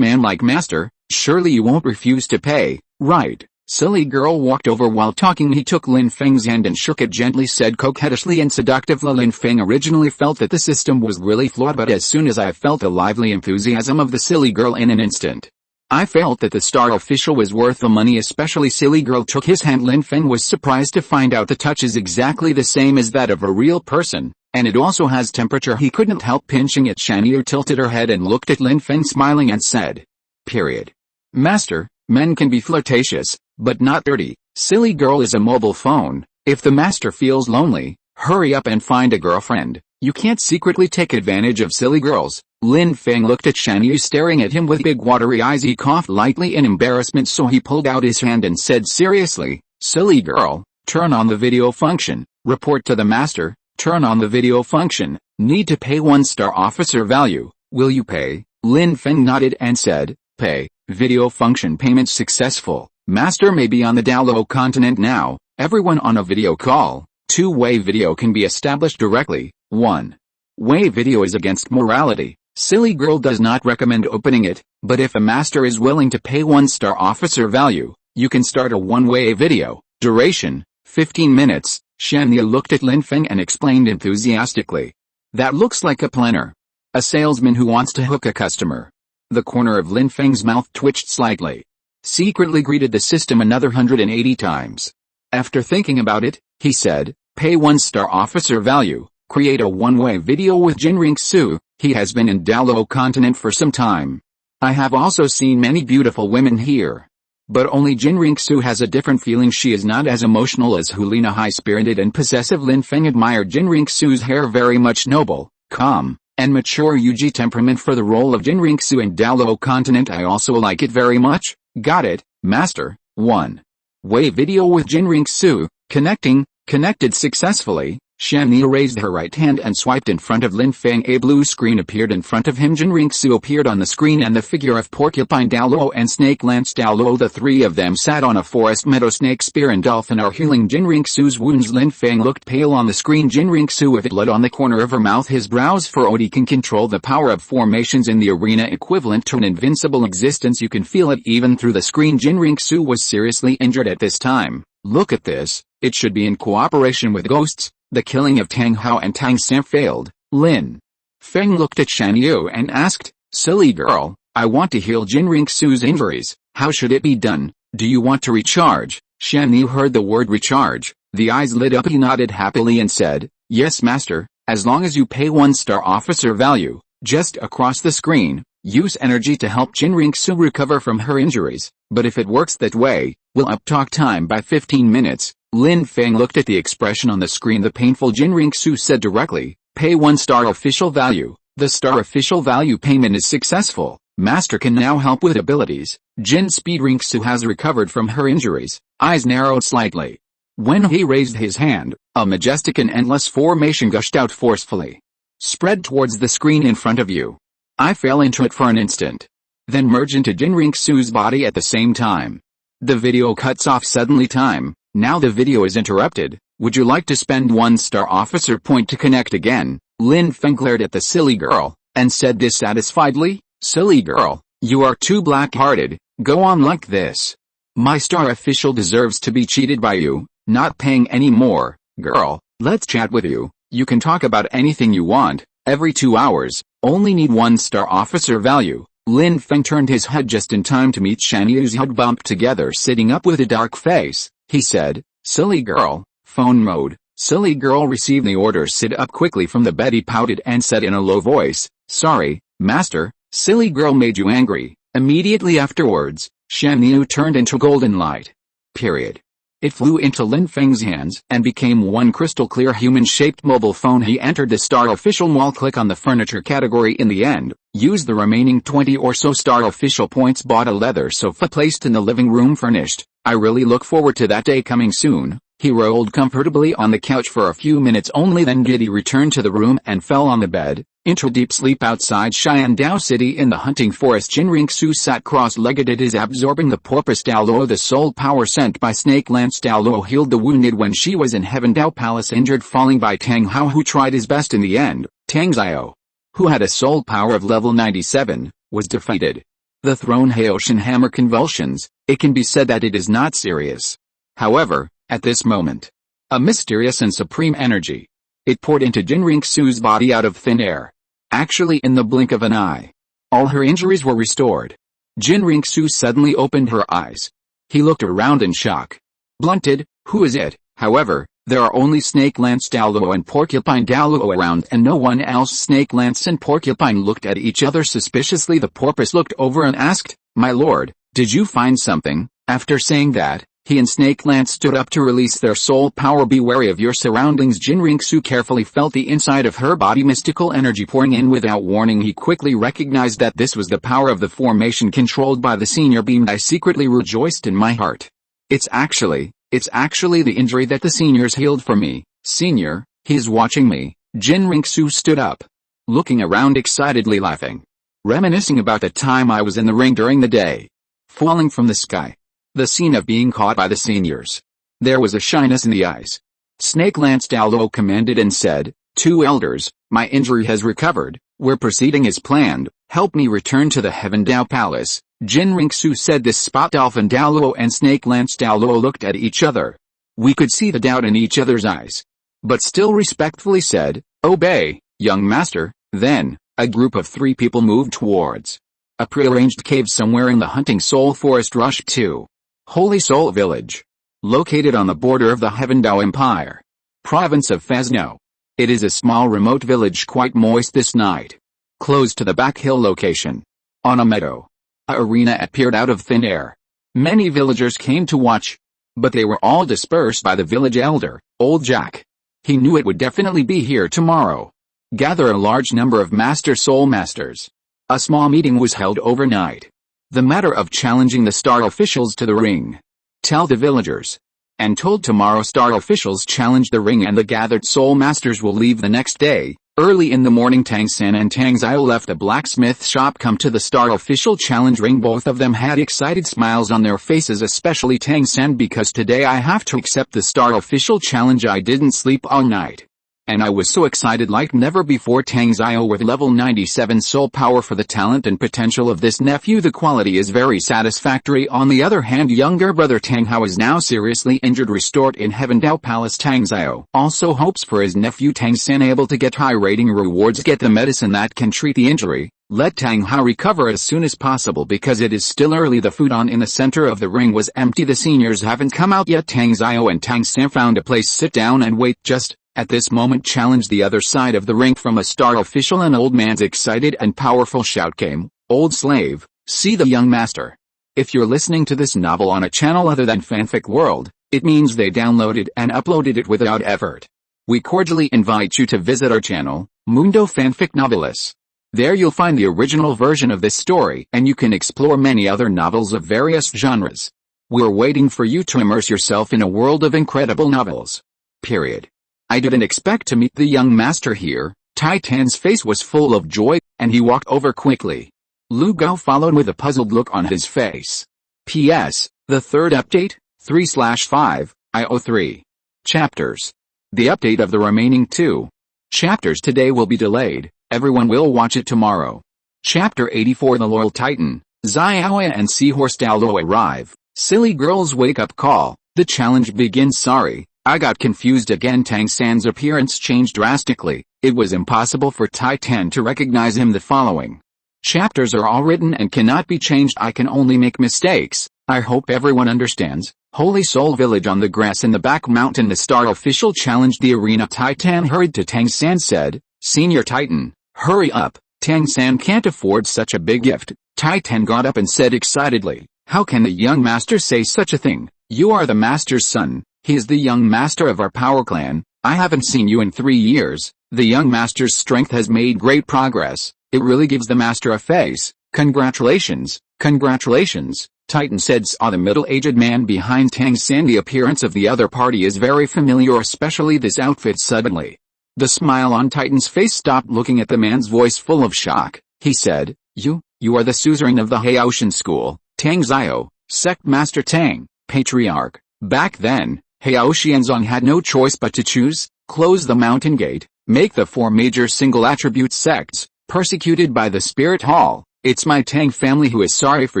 man like master, surely you won't refuse to pay, right? Silly girl walked over while talking. He took Lin Feng's hand and shook it gently, said coquettishly and seductively. Lin Feng originally felt that the system was really flawed, but as soon as I felt the lively enthusiasm of the silly girl in an instant, I felt that the star official was worth the money. Especially silly girl took his hand. Lin Feng was surprised to find out the touch is exactly the same as that of a real person, and it also has temperature. He couldn't help pinching it. Shan Yu tilted her head and looked at Lin Feng smiling and said, period. Master, men can be flirtatious, but not dirty. Silly girl is a mobile phone. If the master feels lonely, hurry up and find a girlfriend. You can't secretly take advantage of silly girls. Lin Feng looked at Shan Yu staring at him with big watery eyes. He coughed lightly in embarrassment, so he pulled out his hand and said seriously, silly girl, turn on the video function. Report to the master. Turn on the video function. Need to pay 1-star officer value. Will you pay? Lin Feng nodded and said, pay. Video function payment successful. Master may be on the Douluo Continent now. Everyone on a video call. 2-way video can be established directly. 1-way video is against morality. Silly girl does not recommend opening it, but if a master is willing to pay 1-star officer value, you can start a 1-way video. Duration, 15 minutes. Shania looked at Lin Feng and explained enthusiastically. That looks like a planner. A salesman who wants to hook a customer. The corner of Lin Feng's mouth twitched slightly. Secretly greeted the system another 180 times. After thinking about it, he said, pay 1-star officer value, create a one-way video with Jinring Su, he has been in Douluo Continent for some time. I have also seen many beautiful women here. But only Jinring Su has a different feeling. She is not as emotional as Liena. High-spirited and possessive Lin Feng admired Jinring Su's hair very much. Noble, calm, and mature Yuji temperament for the role of Jinring Su in Douluo Continent. I also like it very much. Got it, master. 1-way video with Jinring Su, connected successfully. Shania raised her right hand and swiped in front of Lin Feng. A blue screen appeared in front of him. Jinring Su appeared on the screen and the figure of Porcupine Douluo and Snake Lance Douluo. The three of them sat on a forest meadow. Snake Spear and Dolphin are healing Jinring Su's wounds. Lin Feng looked pale on the screen. Jinring Su with blood on the corner of her mouth. His brows furrowed. He can control the power of formations in the arena, equivalent to an invincible existence. You can feel it even through the screen. Jinring Su was seriously injured at this time. Look at this. It should be in cooperation with ghosts. The killing of Tang Hao and Tang San failed. Lin Feng looked at Shan Yu and asked, silly girl, I want to heal Jinring Su's injuries. How should it be done? Do you want to recharge? Shan Yu heard the word recharge. The eyes lit up. He nodded happily and said, yes master, as long as you pay 1-star officer value. Just across the screen, use energy to help Jinring Su recover from her injuries. But if it works that way, we'll up talk time by 15 minutes. Lin Feng looked at the expression on the screen. The painful Jinring Su said directly, pay 1-star official value. The star official value payment is successful. Master can now help with abilities. Jin Speedring Su has recovered from her injuries. Eyes narrowed slightly. When he raised his hand, a majestic and endless formation gushed out forcefully. Spread towards the screen in front of you. I fell into it for an instant. Then merged into Jinring Su's body at the same time. The video cuts off suddenly. Time. Now the video is interrupted. Would you like to spend 1-star officer point to connect again? Lin Feng glared at the silly girl, and said dissatisfiedly, silly girl, you are too black-hearted, go on like this. My star official deserves to be cheated by you, not paying any more. Girl, let's chat with you. You can talk about anything you want, every 2 hours, only need 1-star officer value. Lin Feng turned his head just in time to meet Shan Yu's head bump together. Sitting up with a dark face, he said, silly girl, phone mode. Silly girl received the order. Sit up quickly from the bed. He pouted and said in a low voice, sorry, master, silly girl made you angry. Immediately afterwards, Shan Yu turned into golden light. Period. It flew into Lin Feng's hands and became one crystal clear human-shaped mobile phone. He entered the star official mall. Click on the furniture category in the end. Use the remaining 20 or so star official points. Bought a leather sofa placed in the living room furnished. I really look forward to that day coming soon. He rolled comfortably on the couch for a few minutes only, then giddy returned to the room and fell on the bed, into deep sleep. Outside Xiandao City in the hunting forest, Jinring Su sat cross-legged. It is absorbing the porpoise Douluo. The soul power sent by Snake Lance Douluo healed the wounded when she was in Heaven Dao Palace, injured falling by Tang Hao, who tried his best in the end. Tang Xiao, who had a soul power of level 97, was defeated. The throne Haoshin hammer convulsions. It can be said that it is not serious. However, at this moment, a mysterious and supreme energy. It poured into Jinring Su's body out of thin air. Actually, in the blink of an eye, all her injuries were restored. Jinring Su suddenly opened her eyes. He looked around in shock. Blunted, who is it? However, there are only Snake Lance Douluo and Porcupine Douluo around and no one else. Snake Lance and Porcupine looked at each other suspiciously. The porpoise looked over and asked, my lord, did you find something? After saying that, he and Snake Lance stood up to release their soul power. Be wary of your surroundings. Jinring Su carefully felt the inside of her body, mystical energy pouring in without warning. He quickly recognized that this was the power of the formation controlled by the senior beam. I secretly rejoiced in my heart. It's actually the injury that the seniors healed for me. Senior, he's watching me. Jinring Su stood up, looking around excitedly, laughing, reminiscing about the time I was in the ring during the day, falling from the sky. The scene of being caught by the seniors. There was a shyness in the eyes. Snake Lance Douluo commanded and said, 2 elders, my injury has recovered, we're proceeding as planned, help me return to the Heaven Dao Palace. Jinring Su said this spot. Dolphin Douluo and Snake Lance Douluo looked at each other. We could see the doubt in each other's eyes. But still respectfully said, "Obey, young master." Then, a group of 3 people moved towards a prearranged cave somewhere in the Hunting Soul Forest rushed to Holy Soul Village, located on the border of the Heavendao Empire, province of Fresno. It is a small remote village quite moist this night. Close to the back hill location, on a meadow, an arena appeared out of thin air. Many villagers came to watch, but they were all dispersed by the village elder, Old Jack. He knew it would definitely be here tomorrow. Gather a large number of Master Soul Masters. A small meeting was held overnight. The matter of challenging the star officials to the ring. Tell the villagers. And told tomorrow star officials challenge the ring and the gathered Soul Masters will leave the next day. Early in the morning Tang San and Tang Zio left the blacksmith shop come to the star official challenge ring. Both of them had excited smiles on their faces, especially Tang San, because today I have to accept the star official challenge. I didn't sleep all night. And I was so excited like never before. Tang Zio with level 97 soul power. For the talent and potential of this nephew, the quality is very satisfactory. On the other hand, younger brother Tang Hao is now seriously injured, restored in Heavendao Palace. Tang Zio also hopes for his nephew Tang San able to get high rating rewards, get the medicine that can treat the injury. Let Tang Hao recover as soon as possible because it is still early. The food on in the center of the ring was empty. The seniors haven't come out yet. Tang Zio and Tang San found a place, sit down and wait. Just at this moment, challenge the other side of the ring from a star official. An old man's excited and powerful shout came, "Old slave, see the young master." If you're listening to this novel on a channel other than Fanfic World, it means they downloaded and uploaded it without effort. We cordially invite you to visit our channel, Mundo Fanfic Novelis. There you'll find the original version of this story and you can explore many other novels of various genres. We're waiting for you to immerse yourself in a world of incredible novels. Period. I didn't expect to meet the young master here. Tai Tan's face was full of joy, and he walked over quickly. Lu Gao followed with a puzzled look on his face. P.S. The third update, 3/5, IO3 chapters. The update of the remaining 2 chapters today will be delayed. Everyone will watch it tomorrow. Chapter 84. The Loyal Titan, Xiaoya and Seahorse Douluo arrive. Silly girls wake up call. The challenge begins. Sorry, I got confused again. Tang San's appearance changed drastically. It was impossible for Tai Tan to recognize him. The following chapters are all written and cannot be changed. I can only make mistakes. I hope everyone understands. Holy Soul Village on the grass in the back mountain. The star official challenged the arena. Tai Tan hurried to Tang San, said, "Senior Titan, hurry up. Tang San can't afford such a big gift." Tai Tan got up and said excitedly, "How can the young master say such a thing? You are the master's son. He is the young master of our power clan. I haven't seen you in 3 years. The young master's strength has made great progress. It really gives the master a face. Congratulations, congratulations." Titan said. Saw the middle-aged man behind Tang San. The appearance of the other party is very familiar, especially this outfit. Suddenly, the smile on Titan's face stopped. Looking at the man's voice full of shock, he said, You are the suzerain of the Haoshan school, Tang Zio, Sect Master Tang, Patriarch. Back then, Hao Xianzong had no choice but to choose, close the mountain gate, make the 4 major single attribute sects, persecuted by the Spirit Hall. It's my Tang family who is sorry for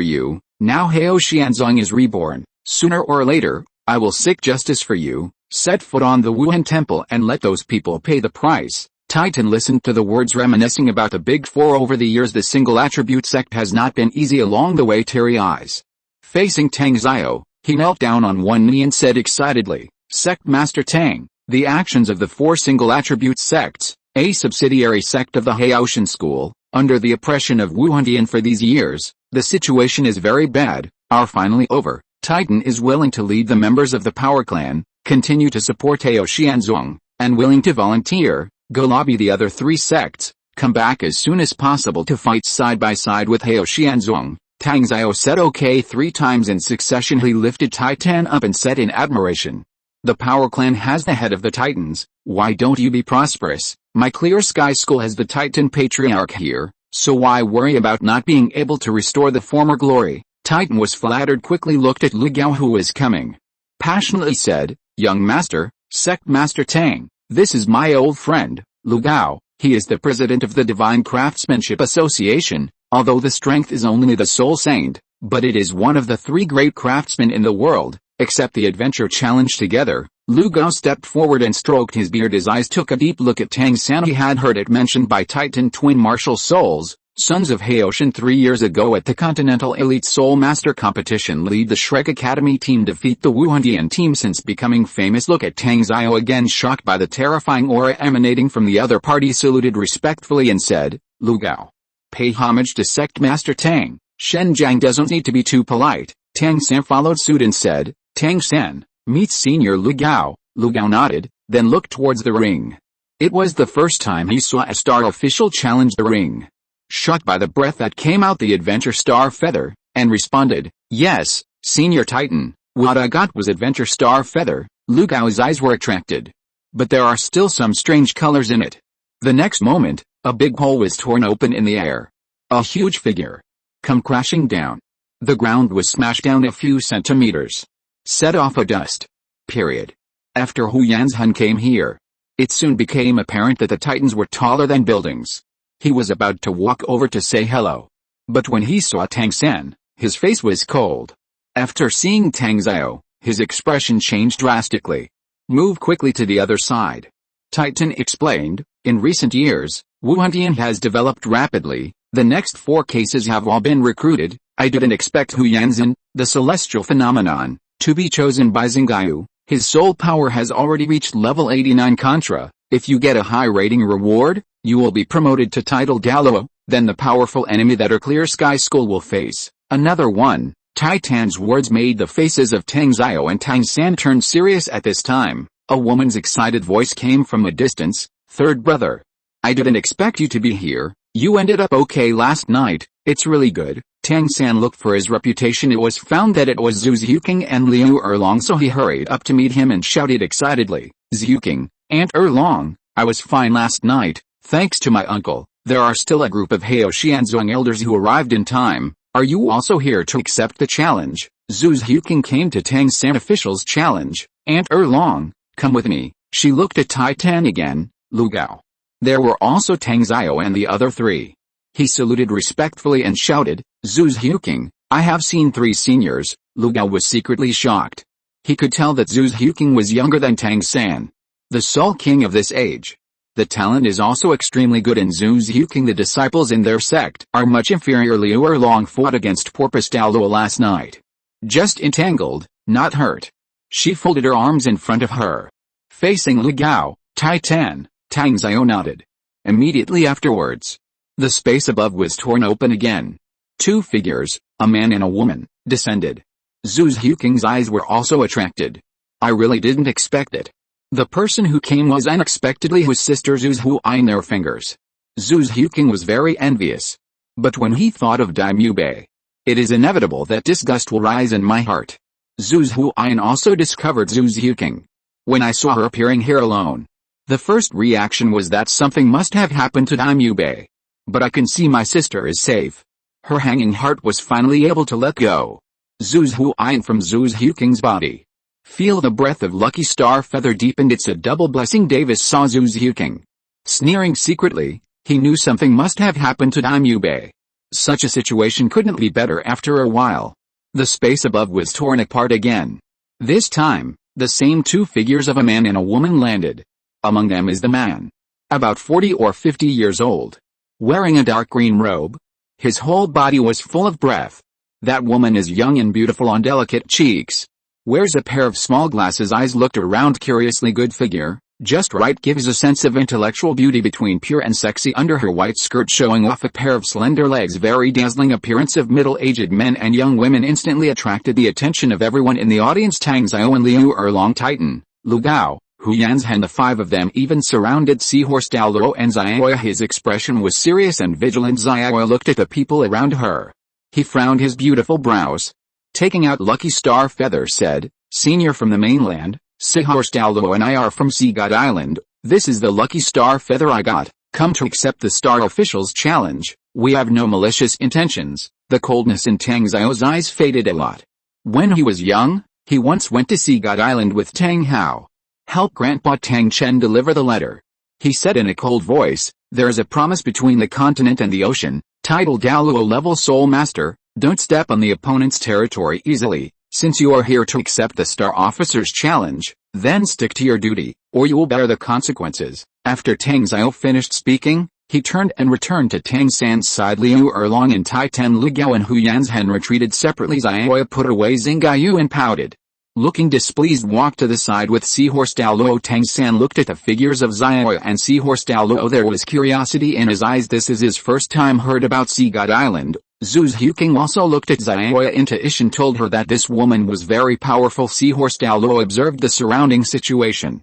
you. Now Hao Xianzong is reborn. Sooner or later, I will seek justice for you. Set foot on the Wuhun Temple and let those people pay the price. Titan listened to the words, reminiscing about the Big Four. Over the years the single attribute sect has not been easy. Along the way, teary eyes facing Tang Zio, he knelt down on one knee and said excitedly, Sect Master Tang, the actions of the 4 single attribute sects, a subsidiary sect of the Haoshan school, under the oppression of Wuhan for these years, the situation is very bad, are finally over. Titan is willing to lead the members of the Power Clan, continue to support Hao Xianzong, and willing to volunteer, go lobby the other 3 sects, come back as soon as possible to fight side by side with Hao Xianzong. Tang Zio said okay 3 times in succession. He lifted Titan up and said in admiration, "The Power Clan has the head of the Titans. Why don't you be prosperous? My Clear Sky School has the Titan Patriarch here, so why worry about not being able to restore the former glory?" Titan was flattered, quickly looked at Lu Gao who was coming. Passionately said, "Young Master, Sect Master Tang, this is my old friend, Lu Gao. He is the president of the Divine Craftsmanship Association. Although the strength is only the Soul Saint, but it is one of the 3 great craftsmen in the world. accept the adventure challenge together. Lu Gao stepped forward and stroked his beard. His eyes took a deep look at Tang San. He had heard it mentioned by Titan twin martial souls, sons of Haoshan 3 years ago at the Continental Elite Soul Master Competition. Lead the Shrek Academy team defeat the Wuhun team since becoming famous. Look at Tang Xiao again, shocked by the terrifying aura emanating from the other party, saluted respectfully and said, Lu Gao, pay homage to Sect Master Tang. Shen Jiang doesn't need to be too polite. Tang San followed suit and said, Tang San, meet Senior Lu Gao. Lu Gao nodded, then looked towards the ring. It was the first time he saw a star official challenge the ring. Shocked by the breath that came out the Adventure Star Feather, and responded, yes, Senior Titan, what I got was Adventure Star Feather. Lu Gao's eyes were attracted. But there are still some strange colors in it. The next moment, a big hole was torn open in the air. A huge figure come crashing down. The ground was smashed down a few centimeters. Set off a dust. Period. After Hu Yanzhan came here, it soon became apparent that the Titans were taller than buildings. He was about to walk over to say hello. But when he saw Tang San, his face was cold. After seeing Tang Xiao, his expression changed drastically. Move quickly to the other side. Titan explained, in recent years, Wuhun has developed rapidly. The next 4 cases have all been recruited. I didn't expect Hu Yanzhan, the celestial phenomenon, to be chosen by Zhengaiyu. His soul power has already reached level 89 Contra. If you get a high rating reward, you will be promoted to title Douluo. Then the powerful enemy that our Clear Sky School will face another one. Titan's words made the faces of Tang Xiao and Tang San turn serious at this time. A woman's excited voice came from a distance. Third brother, I didn't expect you to be here. You ended up okay last night. It's really good. Tang San looked for his reputation. It was found that it was Zhu Xiuqing and Liu Erlong, so he hurried up to meet him and shouted excitedly, Xiuqing, Aunt Erlong, I was fine last night, thanks to my uncle. There are still a group of Hao Xianzhuang elders who arrived in time. Are you also here to accept the challenge? Zhu Xiuqing came to Tang San officials challenge. Aunt Erlong, come with me. She looked at Titan again. Lu Gao. There were also Tang Xiao and the other 3. He saluted respectfully and shouted, Zhu Xiuqing, I have seen 3 seniors. Lu Gao was secretly shocked. He could tell that Zhu Xiuqing was younger than Tang San, the sole king of this age. The talent is also extremely good in Zhu Xiuqing. The disciples in their sect are much inferior. Liu Erlong fought against Porpoise Douluo last night. Just entangled, not hurt. She folded her arms in front of her, facing Lu Gao. Titan. Tang Xiao nodded. Immediately afterwards, the space above was torn open again. 2 figures, a man and a woman, descended. Zhu Xiuqing's eyes were also attracted. I really didn't expect it. The person who came was unexpectedly his sister Zhu Huai. Their fingers. Zhu Xiuqing was very envious. But when he thought of Daimyo Bei, it is inevitable that disgust will rise in my heart. Zhu Huai also discovered Zhu Xiuqing. When I saw her appearing here alone, the first reaction was that something must have happened to Daimyo Bei. But I can see my sister is safe. Her hanging heart was finally able to let go. Zhu Huai from Zhu Xiuqing's body. Feel the breath of Lucky Star Feather deepened. It's a double blessing. Davis saw Zhu Xiuqing sneering secretly. He knew something must have happened to Daimyo Bei. Such a situation couldn't be better. After a while, the space above was torn apart again. This time, the same 2 figures of a man and a woman landed. Among them is the man, about 40 or 50 years old, wearing a dark green robe. His whole body was full of breath. That woman is young and beautiful on delicate cheeks. Wears a pair of small glasses. Eyes looked around curiously. Good figure, just right, gives a sense of intellectual beauty between pure and sexy under her white skirt, showing off a pair of slender legs. Very dazzling appearance of middle-aged men and young women instantly attracted the attention of everyone in the audience. Tang Xiao and Liu Erlong, Titan, Lu Gao, Hu Yanzhan, the 5 of them even surrounded Seahorse Douluo and Xiaoya. His expression was serious and vigilant. Xiaoya looked at the people around her. He frowned his beautiful brows. Taking out Lucky Star Feather, said, Senior from the mainland, Seahorse Douluo and I are from Sea God Island. This is the Lucky Star Feather I got. Come to accept the Star Officials Challenge. We have no malicious intentions. The coldness in Tang Xiao's eyes faded a lot. When he was young, he once went to Sea God Island with Tang Hao. Help Grandpa Tang Chen deliver the letter. He said in a cold voice, there is a promise between the continent and the ocean. Title Douluo level Soul Master, don't step on the opponent's territory easily. Since you are here to accept the Star Officer's challenge, then stick to your duty, or you will bear the consequences." After Tang Xiao finished speaking, he turned and returned to Tang San's side. Liu Erlong and Tai Ten Ligao and Hu Yanzhen retreated separately. Xiao put away Xingaiyu and pouted. Looking displeased, walked to the side with Seahorse Douluo. Tang San looked at the figures of Xiao and Seahorse Douluo. There was curiosity in his eyes. This is his first time heard about Sea God Island. Zhu Huqing also looked at Xiao. Intuition told her that this woman was very powerful. Seahorse Douluo observed the surrounding situation.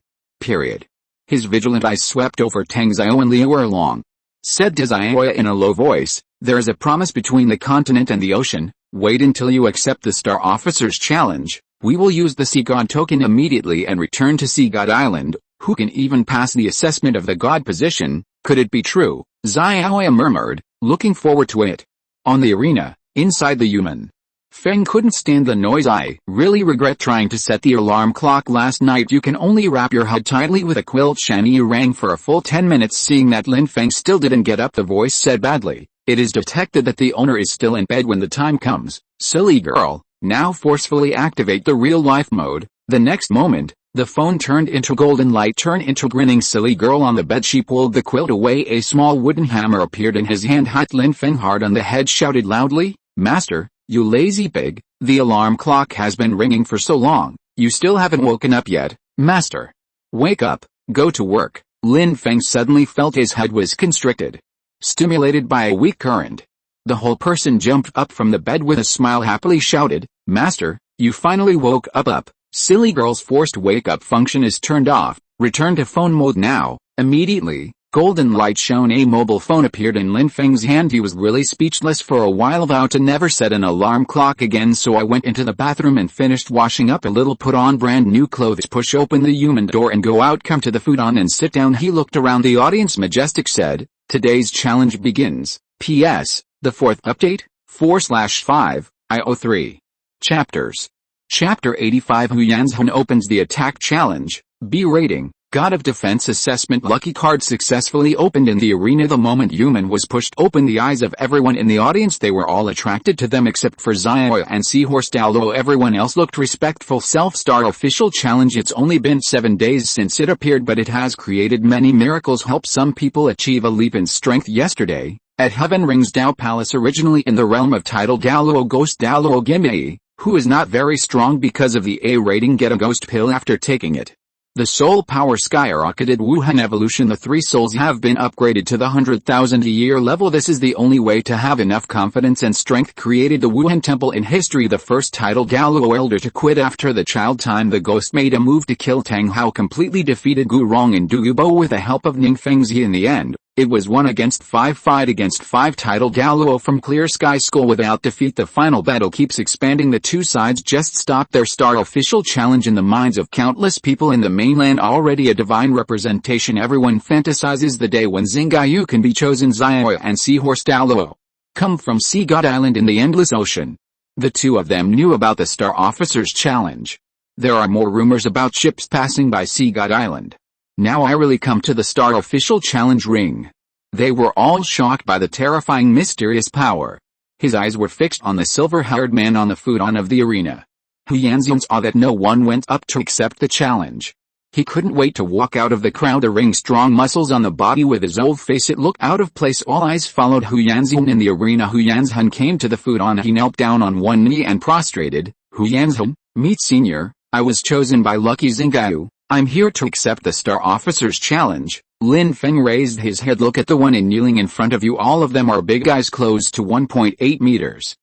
His vigilant eyes swept over Tang Xiao and Liu Erlong. Said to Xiao in a low voice, "There is a promise between the continent and the ocean. Wait until you accept the Star Officer's challenge. We will use the Sea God token immediately and return to Sea God Island. Who can even pass the assessment of the God position? Could it be true?" Xiao murmured, looking forward to it. On the arena, inside the Yuan Feng couldn't stand the noise. "I really regret trying to set the alarm clock last night. You can only wrap your head tightly with a quilt." Shan Yu rang for a full 10 minutes. Seeing that Lin Feng still didn't get up, the voice said badly, "It is detected that the owner is still in bed when the time comes. Silly girl, now forcefully activate the real-life mode." The next moment, the phone turned into golden light. Turned into grinning silly girl on the bed. She pulled the quilt away. A small wooden hammer appeared in his hand. Hit Lin Feng hard on the head, shouted loudly, "Master, you lazy pig, the alarm clock has been ringing for so long, you still haven't woken up yet. Master, wake up, go to work." Lin Feng suddenly felt his head was constricted, stimulated by a weak current. The whole person jumped up from the bed with a smile, happily shouted, "Master, you finally woke up. Silly girl's forced wake-up function is turned off. Return to phone mode now." Immediately, golden light shone. A mobile phone appeared in Lin Feng's hand. He was really speechless for a while, vowed to never set an alarm clock again. "So I went into the bathroom and finished washing up a little, put on brand new clothes, push open the human door and go out, come to the futon and sit down." He looked around the audience. Majestic said, "Today's challenge begins. P.S. The fourth update, 4/5, IO3. Chapters. Chapter 85. Hu Yanzhen opens the attack challenge. B rating, God of Defense assessment. Lucky card successfully opened in the arena. The moment Human was pushed open, the eyes of everyone in the audience, they were all attracted to them except for Xiao and Seahorse Douluo. Everyone else looked respectful. Self-Star official challenge. It's only been 7 days since it appeared, but it has created many miracles, helped some people achieve a leap in strength. Yesterday, at Heaven Ring's Dao Palace, originally in the realm of title Douluo Ghost Douluo Gimei, who is not very strong because of the A rating, get a ghost pill after taking it. The soul power skyrocketed. Wuhan evolution. The 3 souls have been upgraded to the 100,000 a year level. This is the only way to have enough confidence and strength. Created the Wuhun Temple in history. The first title Douluo elder to quit after the child time. The ghost made a move to kill Tang Hao, completely defeated Gu Rong and Du Yubo with the help of Ning Fengzi. In the end, it was 1 against 5 fight against 5 title Douluo from Clear Sky School without defeat. The final battle keeps expanding. The 2 sides just stopped their Star official challenge in the minds of countless people in the mainland. Already a divine representation. Everyone fantasizes the day when Xingaiyu can be chosen. Xiao and Seahorse Douluo come from Sea God Island in the endless ocean. The 2 of them knew about the Star Officer's challenge. There are more rumors about ships passing by Sea God Island. Now I really come to the Star official challenge ring. They were all shocked by the terrifying mysterious power. His eyes were fixed on the silver-haired man on the futon of the arena. Hu Yanzhen saw that no one went up to accept the challenge. He couldn't wait to walk out of the crowd. A ring, strong muscles on the body with his old face. It looked out of place. All eyes followed Hu Yanzhen in the arena. Hu Yanzhen came to the futon. He knelt down on one knee and prostrated. "Hu Yanzhen, meet Senior. I was chosen by Lucky Xingaiyu. I'm here to accept the Star Officer's challenge." Lin Feng raised his head. "Look at the one kneeling in front of you. All of them are big guys close to 1.8 meters.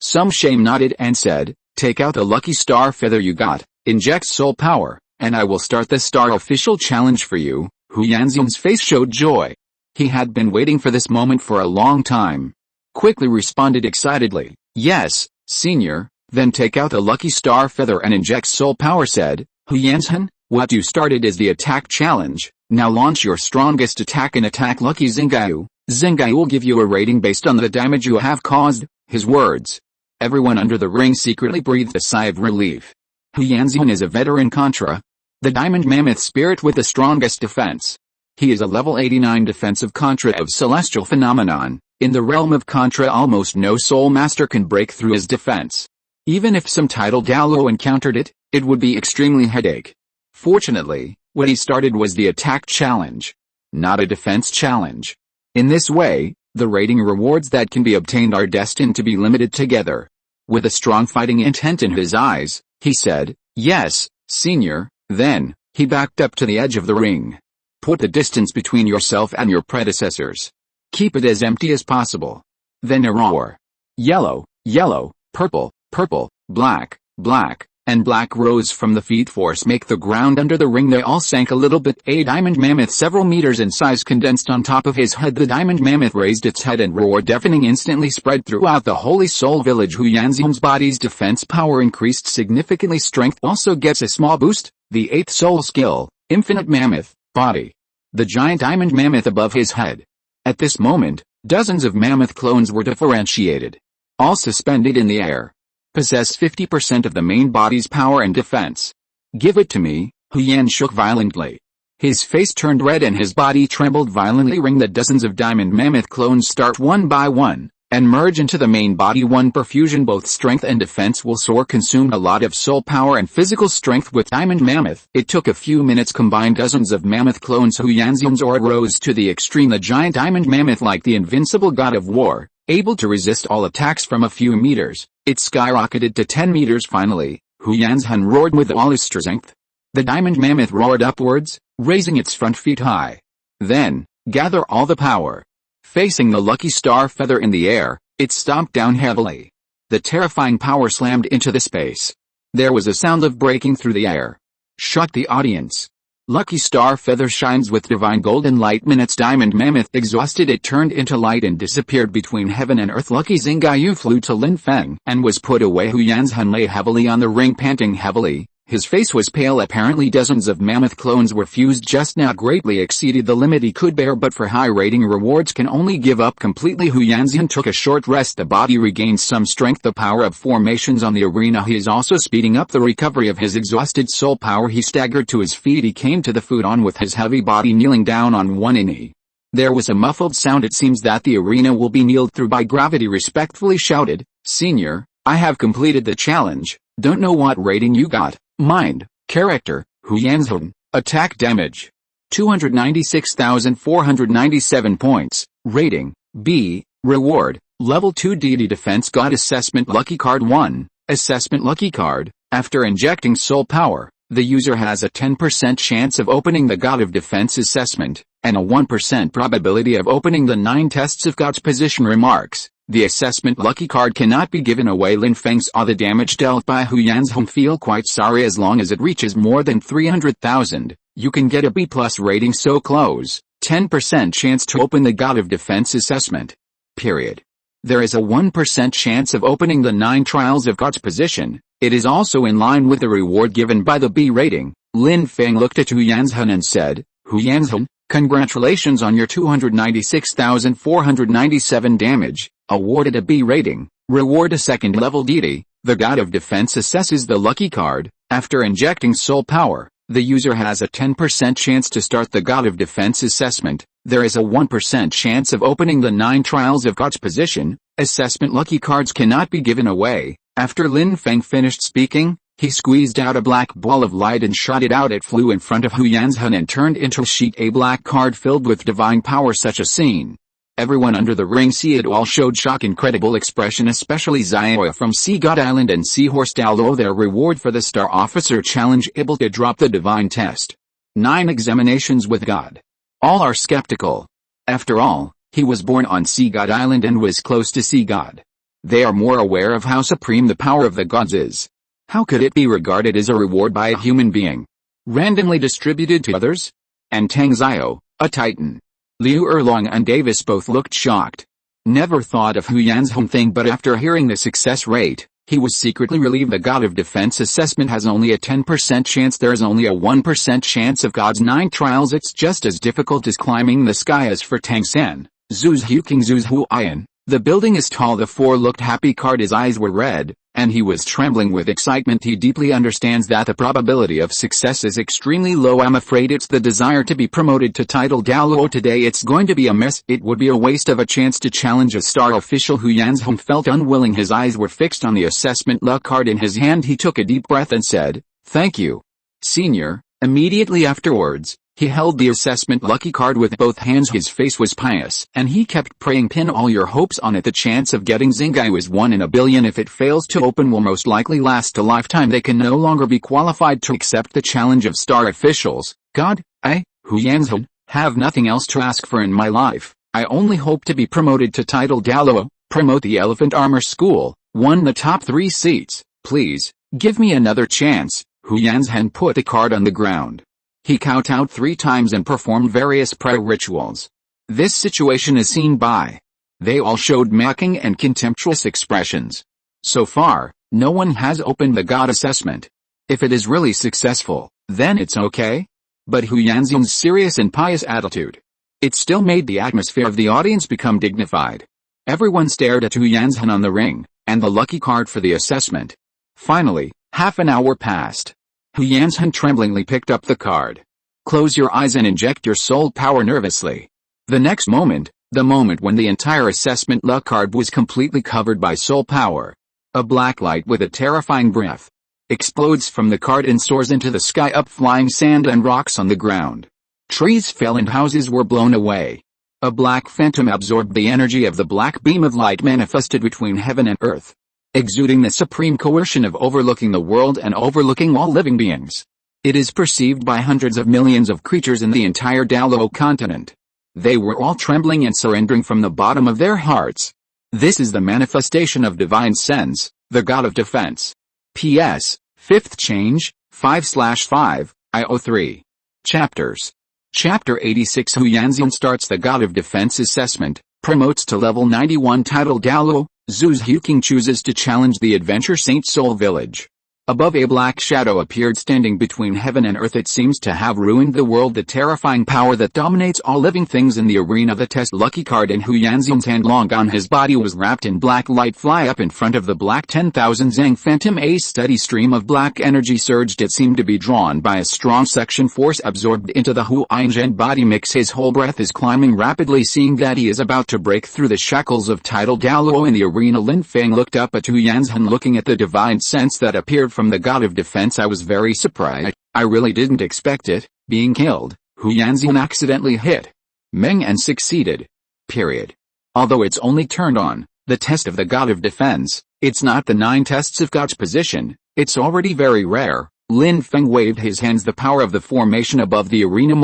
Some shame nodded and said, "Take out the lucky star feather you got, inject soul power, and I will start the Star official challenge for you." Hu Yanzhen's face showed joy. He had been waiting for this moment for a long time. Quickly responded excitedly, "Yes, Senior, then take out the lucky star feather and inject soul power." Said Hu Yanzhen, "What you started is the attack challenge. Now launch your strongest attack and attack Lucky Xingaiyu. Xingaiyu will give you a rating based on the damage you have caused." His words. Everyone under the ring secretly breathed a sigh of relief. Hu Yanzhen is a veteran Contra, the diamond mammoth spirit with the strongest defense. He is a level 89 defensive Contra of celestial phenomenon. In the realm of Contra, almost no soul master can break through his defense. Even if some title Douluo encountered it, it would be extremely headache. Fortunately, what he started was the attack challenge, not a defense challenge. In this way, the rating rewards that can be obtained are destined to be limited together. With a strong fighting intent in his eyes, he said, "Yes, senior." Then, he backed up to the edge of the ring. "Put the distance between yourself and your predecessors. Keep it as empty as possible." Then a roar. Yellow, yellow, purple, purple, black, black, and black rose from the feet force make the ground under the ring. They all sank a little bit. A diamond mammoth several meters in size condensed on top of his head. The diamond mammoth raised its head and roar deafening instantly spread throughout the Holy Soul village. Huyanzhong's body's defense power increased significantly. Strength also gets a small boost. The 8th soul skill, Infinite Mammoth, Body. The giant diamond mammoth above his head. At this moment, dozens of mammoth clones were differentiated. All suspended in the air. Possess 50% of the main body's power and defense. "Give it to me." Huyan shook violently. His face turned red and his body trembled violently. Ring the dozens of diamond mammoth clones start one by one, and merge into the main body. One perfusion. Both strength and defense will soar. Consume a lot of soul power and physical strength with diamond mammoth. It took a few minutes. Combined dozens of mammoth clones. Huyanzhong's aura rose to the extreme. The giant diamond mammoth, like the invincible god of war, able to resist all attacks from a few meters, it skyrocketed to 10 meters. Finally, Huyanzhong roared with all his strength. The diamond mammoth roared upwards, raising its front feet high. Then, gather all the power. Facing the lucky star feather in the air, it stomped down heavily. The terrifying power slammed into the space. There was a sound of breaking through the air. Shut the audience. Lucky star feather shines with divine golden light. Minutes. Diamond mammoth exhausted. It turned into light and disappeared between heaven and earth. Lucky Xingaiyu flew to Lin Feng and was put away. Huyanzhong lay heavily on the ring, panting heavily. His face was pale. Apparently dozens of mammoth clones were fused just now. Greatly exceeded the limit he could bear, but for high rating rewards can only give up completely. Huyanzhong took a short rest. The body regained some strength. The power of formations on the arena. He is also speeding up the recovery of his exhausted soul power. He staggered to his feet. He came to the futon with his heavy body, kneeling down on one knee. There was a muffled sound. It seems that the arena will be kneeled through by gravity. Respectfully shouted, "Senior, I have completed the challenge. Don't know what rating you got." Mind, character, Huyanzhong, attack damage. 296,497 points, rating, B, reward, level 2 deity defense god assessment lucky card 1, assessment lucky card. After injecting soul power, the user has a 10% chance of opening the god of defense assessment, and a 1% probability of opening the 9 tests of God's position. Remarks. The assessment lucky card cannot be given away. Lin Feng saw the damage dealt by Huyanzhong. Feel quite sorry. As long as it reaches more than 300,000, you can get a B+ rating. So close, 10% chance to open the God of Defense assessment. Period. There is a 1% chance of opening the 9 trials of God's position. It is also in line with the reward given by the B rating. Lin Feng looked at Huyanzhong and said, "Huyanzhong, congratulations on your 296,497 damage. Awarded a B rating. Reward a second level deity. The God of Defense assesses the lucky card. After injecting soul power, the user has a 10% chance to start the God of Defense assessment. There is a 1% chance of opening the 9 trials of God's position. Assessment lucky cards cannot be given away." After Lin Feng finished speaking, he squeezed out a black ball of light and shot it out. It flew in front of Huyanzhong and turned into a sheet. A black card filled with divine power. Such a scene. Everyone under the ring see it all showed shock. Incredible expression, especially Xiaoya from Sea God Island and Seahorse Douluo. Their reward for the Star Officer Challenge, able to drop the divine test. 9 examinations with God. All are skeptical. After all, he was born on Sea God Island and was close to Sea God. They are more aware of how supreme the power of the gods is. How could it be regarded as a reward by a human being? Randomly distributed to others? And Tang Zio, a titan. Liu Erlong and Davis both looked shocked. Never thought of Huyanzhong thing, but after hearing the success rate, he was secretly relieved. The God of Defense assessment has only a 10% chance. There is only a 1% chance of God's 9 trials. It's just as difficult as climbing the sky. As for Tang San, Zhu's Hu King Zhu's Hu Ian, the building is tall. The 4 looked happy. His eyes were red, and he was trembling with excitement. He deeply understands that the probability of success is extremely low. I'm afraid it's the desire to be promoted to title Douluo. Today it's going to be a mess. It would be a waste of a chance to challenge a star official. Hu Yanzhong felt unwilling. His eyes were fixed on the assessment luck card in his hand. He took a deep breath and said, "Thank you, Senior." Immediately afterwards, he held the assessment lucky card with both hands. His face was pious, and he kept praying, "Pin all your hopes on it. The chance of getting Xingai is 1 in a billion. If it fails to open, will most likely last a lifetime. They can no longer be qualified to accept the challenge of star officials. God, I, Hu Yanzhong, have nothing else to ask for in my life. I only hope to be promoted to title Douluo, promote the Elephant Armor School, won the top 3 seats. Please, give me another chance." Hu Yanzhong put the card on the ground. He kowtowed 3 times and performed various prayer rituals. This situation is seen by. They all showed mocking and contemptuous expressions. So far, no one has opened the God assessment. If it is really successful, then it's okay. But Hu Yanzhong's serious and pious attitude, it still made the atmosphere of the audience become dignified. Everyone stared at Hu Yanzhong on the ring, and the lucky card for the assessment. Finally, half an hour passed. Hu Yanzhong tremblingly picked up the card. Close your eyes and inject your soul power nervously. The next moment, the moment when the entire assessment luck card was completely covered by soul power. A black light with a terrifying breath explodes from the card and soars into the sky, up flying sand and rocks on the ground. Trees fell and houses were blown away. A black phantom absorbed the energy of the black beam of light manifested between heaven and earth, exuding the supreme coercion of overlooking the world and overlooking all living beings. It is perceived by hundreds of millions of creatures in the entire Douluo Continent. They were all trembling and surrendering from the bottom of their hearts. This is the manifestation of divine sense, the God of defense. P.S. 5th change, 5/5, IO3. Chapters. Chapter 86. Hu Yanzhong starts the God of Defense assessment, promotes to level 91 title Douluo. Zhu's Huking chooses to challenge the Adventure Saint Soul Village. Above, a black shadow appeared standing between heaven and earth. It seems to have ruined the world. The terrifying power that dominates all living things in the arena. The test lucky card in Hu Yanzhong's hand, long on his body, was wrapped in black light. Fly up in front of the black 10,000 Zhang Phantom. A steady stream of black energy surged. It seemed to be drawn by a strong suction force, absorbed into the Hu Yanzhong body mix. His whole breath is climbing rapidly. Seeing that he is about to break through the shackles of title Douluo in the arena, Lin Feng looked up at Hu Yanzhong, looking at the divine sense that appeared from the God of Defense. I was very surprised. I really didn't expect it. Being killed. Hu Yanzhong accidentally hit Meng and succeeded. Period. Although it's only turned on the test of the God of Defense, it's not the 9 tests of God's position. It's already very rare. Lin Feng waved his hands. The power of the formation above the arena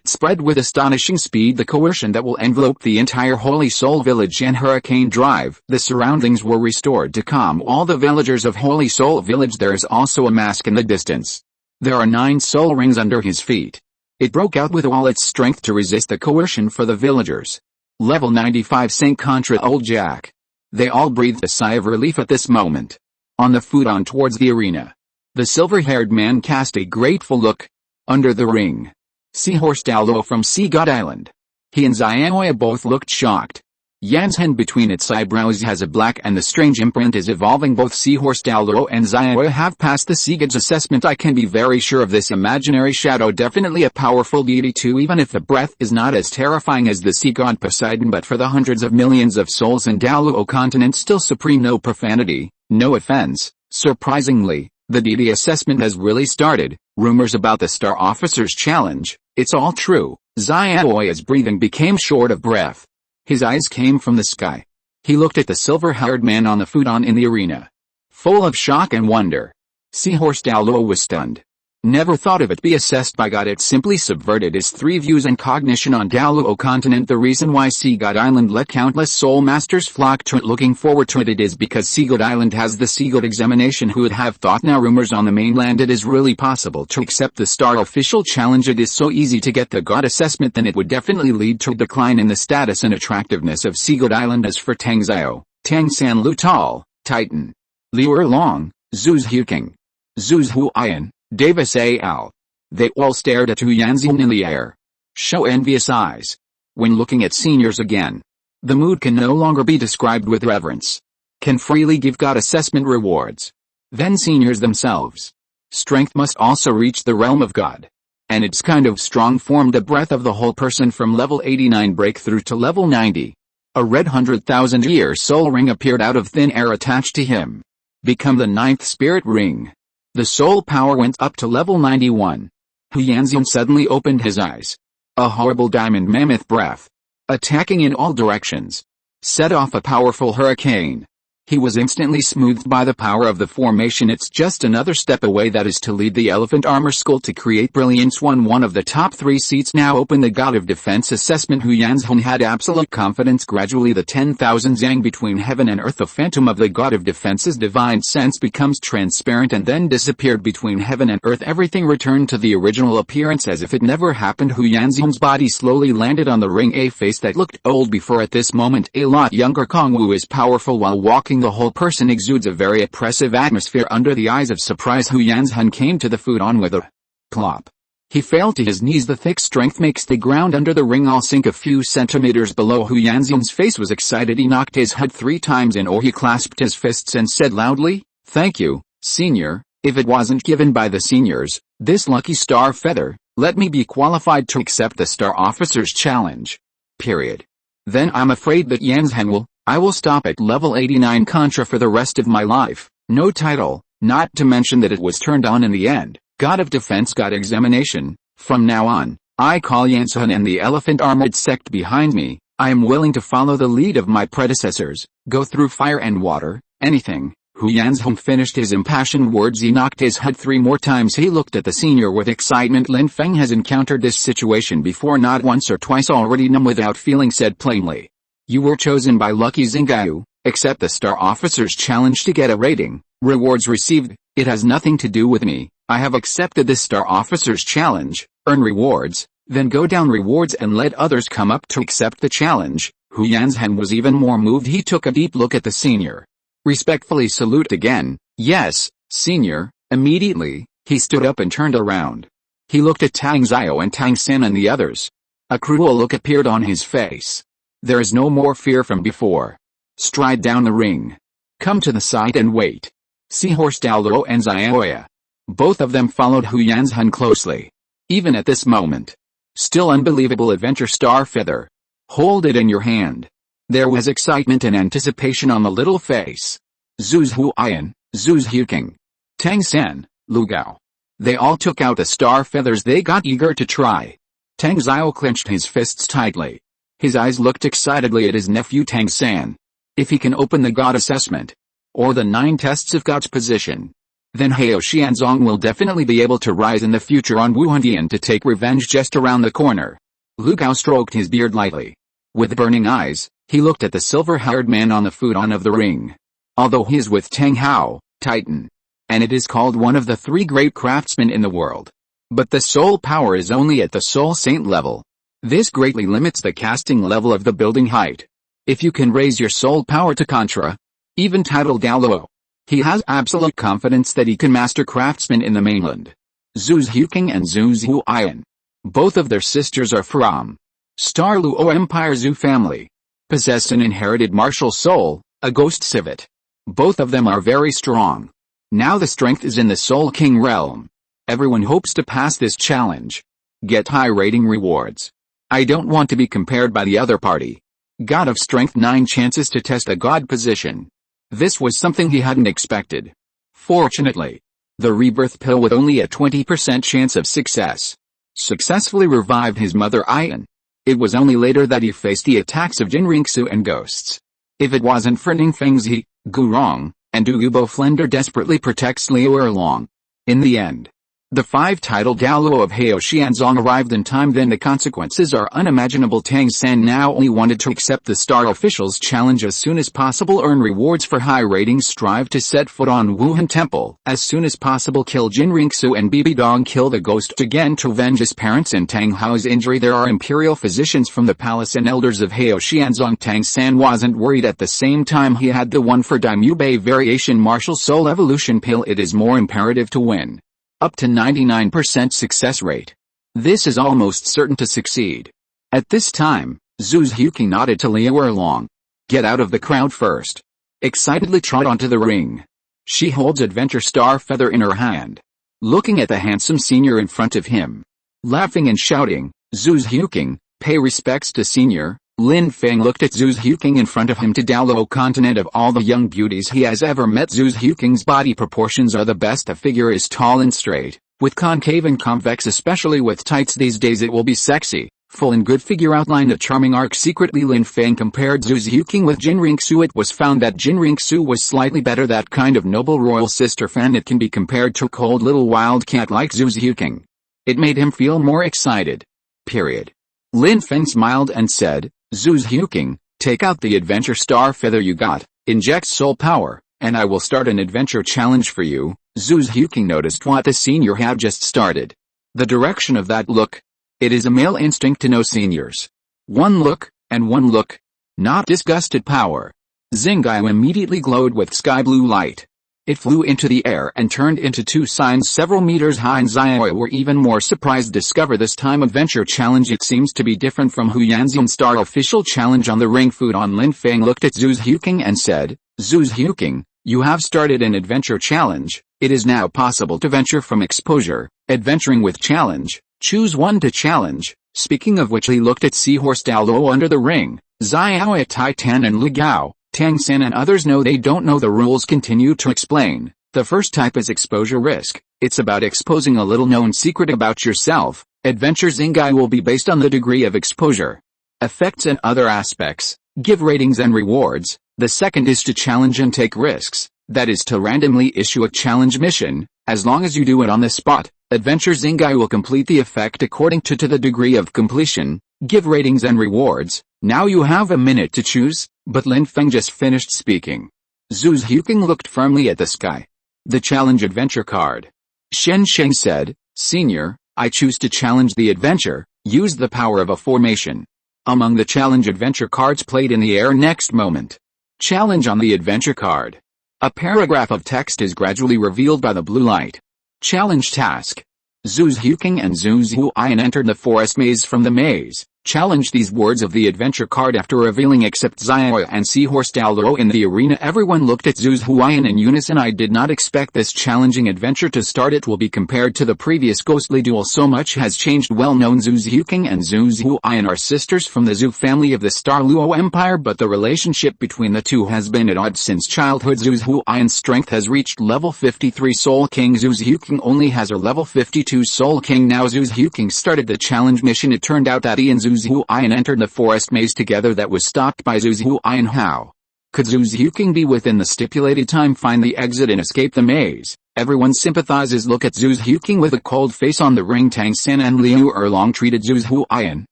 spread with astonishing speed. The coercion that will envelop the entire Holy Soul Village and Hurricane Drive. The surroundings were restored to calm all the villagers of Holy Soul Village. There is also a mask in the distance. There are 9 soul rings under his feet. It broke out with all its strength to resist the coercion for the villagers. Level 95 Saint Contra Old Jack. They all breathed a sigh of relief at this moment. On the futon towards the arena, the silver-haired man cast a grateful look. Under the ring, Seahorse Douluo from Sea God Island. He and Xiaoya both looked shocked. Yanzhong between its eyebrows has a black, and the strange imprint is evolving. Both Seahorse Douluo and Xiaoya have passed the Sea God's assessment. I can be very sure of this. Imaginary shadow, definitely a powerful deity too, even if the breath is not as terrifying as the Sea God Poseidon. But for the hundreds of millions of souls in Douluo Continent, still supreme. No profanity, no offense. Surprisingly, the deity assessment has really started. Rumors about the Star Officer's challenge, it's all true. Xiaoya's breathing became short of breath. His eyes came from the sky. He looked at the silver-haired man on the futon in the arena, full of shock and wonder. Seahorse Douluo was stunned. Never thought of it be assessed by God. It simply subverted his 3 views and cognition on Douluo Continent. The reason why Sea God Island let countless soul masters flock to it looking forward to it is because Sea God Island has the Sea God examination. Who would have thought? Now rumors on the mainland it is really possible to accept the Star Official challenge. It is so easy to get the God assessment, then it would definitely lead to a decline in the status and attractiveness of Sea God Island. As for Tang San, Lu Tal, Titan, Liu Erlong, Zhu's Huking, Zhu's Huiyan, Davis Al. They all stared at Hu Yanzhong in the air. Show envious eyes. When looking at seniors again, the mood can no longer be described with reverence. can freely give God assessment rewards. Then seniors themselves. Strength must also reach the realm of God. And its kind of strong formed the breath of the whole person from level 89 breakthrough to level 90. A red 100,000-year soul ring appeared out of thin air attached to him. Become the 9th spirit ring. The soul power went up to level 91. Hu Yanxian suddenly opened his eyes. A horrible diamond mammoth breath, attacking in all directions, set off a powerful hurricane. He was instantly smoothed by the power of the formation. It's just another step away, that is to lead the elephant armor skull to create brilliance. One of the top 3 seats now open. The God of Defense assessment. Hu Yanxian had absolute confidence. Gradually the 10,000 zhang between heaven and earth, the phantom of the God of Defense's divine sense, becomes transparent and then disappeared between heaven and earth. Everything returned to the original appearance as if it never happened. Hu Yanxian's body slowly landed on the ring. A face that looked old before, at this moment a lot younger. Kong Wu is powerful while walking. The whole person exudes a very oppressive atmosphere. Under the eyes of surprise, Hu Yanxian came to the foot on with a plop. He fell to his knees. The thick strength makes the ground under the ring all sink a few centimeters below. Hu Yanxian's face was excited. He knocked his head 3 times in awe. He clasped his fists and said loudly, "Thank you, senior. If it wasn't given by the seniors, this lucky star feather, let me be qualified to accept the Star Officer's challenge. Period. Then I'm afraid that Yanxian I will stop at level 89 Contra for the rest of my life. No title, not to mention that it was turned on in the end. God of Defense got examination. From now on, I call Yanxian and the elephant armored sect behind me. I am willing to follow the lead of my predecessors, go through fire and water, anything." Hu Yanxian finished his impassioned words. He knocked his head 3 more times. He looked at the senior with excitement. Lin Feng has encountered this situation before, not once or twice. Already numb without feeling, said plainly, "You were chosen by Lucky Xingyu. Accept the Star Officer's challenge to get a rating. Rewards received. It has nothing to do with me. I have accepted the Star Officer's challenge. Earn rewards, then go down rewards and let others come up to accept the challenge." Hu Yanxian was even more moved. He took a deep look at the senior. Respectfully salute again. "Yes, senior." Immediately, he stood up and turned around. He looked at Tang Zio and Tang San and the others. A cruel look appeared on his face. There is no more fear from before. Stride down the ring. Come to the side and wait. Seahorse Douluo and Zioya. Both of them followed Hu Yanxian closely. Even at this moment. Still unbelievable adventure. Star feather. Hold it in your hand. There was excitement and anticipation on the little face. Zhu Huiyan, Zhu Huking, Tang San, Lu Gao. They all took out the star feathers. They got eager to try. Tang Zio clenched his fists tightly. His eyes looked excitedly at his nephew Tang San. If he can open the God assessment, or the 9 tests of God's position, then Hao Xianzong will definitely be able to rise in the future on Wuhun Temple to take revenge just around the corner. Lu Gao stroked his beard lightly. With burning eyes, he looked at the silver-haired man on the futon of the ring. Although he is with Tang Hao, Titan, and it is called one of the 3 great craftsmen in the world. But the soul power is only at the soul saint level. This greatly limits the casting level of the building height. If you can raise your soul power to Contra, even titled Douluo, he has absolute confidence that he can master craftsmen in the mainland. Zhu Huking and Zhu Huiyan. Both of their sisters are from Star Luo Empire Zhu family. Possess an inherited martial soul, a ghost civet. Both of them are very strong. Now the strength is in the Soul King realm. Everyone hopes to pass this challenge. Get high rating rewards. I don't want to be compared by the other party. God of Strength 9 chances to test a God position. This was something he hadn't expected. Fortunately, the rebirth pill with only a 20% chance of success successfully revived his mother Ian. It was only later that he faced the attacks of Jinrixu and ghosts. If it wasn't for Lin Feng's Gurong, and Du Gubo Flender desperately protects Liu Erlong. In the end, the 5-titled Douluo of Hao Xianzong arrived in time. Then the consequences are unimaginable. Tang San now only wanted to accept the Star Officials challenge as soon as possible. Earn rewards for high ratings. Strive to set foot on Wuhun Temple as soon as possible. Kill Jinrixu and Bibi Dong. Kill the ghost again to avenge his parents and Tang Hao's injury. There are imperial physicians from the palace and elders of Hao Xianzong. Tang San wasn't worried. At the same time, he had the one for Daimyo Bei variation martial soul evolution pill. It is more imperative to win. Up to 99% success rate. This is almost certain to succeed. At this time, Zhu Huking nodded to Liu Erlong. Get out of the crowd first. excitedly trot onto the ring. She holds Adventure Star Feather in her hand, looking at the handsome senior in front of him, laughing and shouting, "Zhu Huking, pay respects to senior." Lin Feng looked at Zhu Huking in front of him. To Douluo Continent, of all the young beauties he has ever met, Zhu Huking's body proportions are the best. The figure is tall and straight, with concave and convex, especially with tights these days it will be sexy, full and good figure outline, a charming arc. Secretly Lin Feng compared Zhu Huking with Jinring Su. It was found that Jinring Su was slightly better, that kind of noble royal sister fan. It can be compared to cold little wildcat like Zhu Huking. It made him feel more excited. Period. Lin Feng smiled and said, "Zhu Huking, take out the Adventure Star Feather you got, inject soul power, and I will start an adventure challenge for you." Zhu Huking noticed what the senior had just started. The direction of that look. It is a male instinct to know seniors. One look, and one look. Not disgusted power. Zingai immediately glowed with sky blue light. It flew into the air and turned into two signs several meters high, and Zai were even more surprised to discover this time adventure challenge. It seems to be different from Huyanxian Star official challenge on the ring. Food on. Lin Feng looked at Zhu Huking and said, "Zhu Huking, you have started an adventure challenge. It is now possible to venture from exposure, adventuring with challenge. Choose one to challenge." Speaking of which, he looked at Seahorse Douluo under the ring. Xiao at Titan and Li Gao, Tang San and others know they don't know the rules. Continue to explain. The first type is exposure risk. It's about exposing a little known secret about yourself. Adventure Zingai will be based on the degree of exposure, effects and other aspects. Give ratings and rewards. The second is to challenge and take risks. That is to randomly issue a challenge mission. As long as you do it on the spot, Adventure Zingai will complete the effect according to the degree of completion. Give ratings and rewards. Now you have a minute to choose. But Lin Feng just finished speaking. Zhu Huking looked firmly at the sky. The challenge adventure card. Shen Sheng said, "Senior, I choose to challenge the adventure. Use the power of a formation." Among the challenge adventure cards played in the air next moment. Challenge on the adventure card. A paragraph of text is gradually revealed by the blue light. Challenge task. Zhu Huking and Zhu Huiyan entered the forest maze from the maze. Challenge these words of the adventure card after revealing except Xiao and Seahorse Douluo in the arena. Everyone looked at Zhu Huiyan in unison. I did not expect this challenging adventure to start. It will be compared to the previous ghostly duel. So much has changed. Well-known Zhu Huking and Zhu Huiyan are sisters from the Zhu family of the Star Luo Empire, but the relationship between the two has been at odds since childhood. Zhu Huiyan's strength has reached level 53 Soul King. Zhu Huking only has a level 52 Soul King. Now Zhu Huking started the challenge mission. It turned out that he and Zhu Huiyan entered the forest maze together that was stopped by Zhu Huiyan. How could Zhu Huking be within the stipulated time, find the exit and escape the maze? Everyone sympathizes. Look at Zhu Huking with a cold face on the ring. Tang San and Liu Erlong treated Zhu Huiyan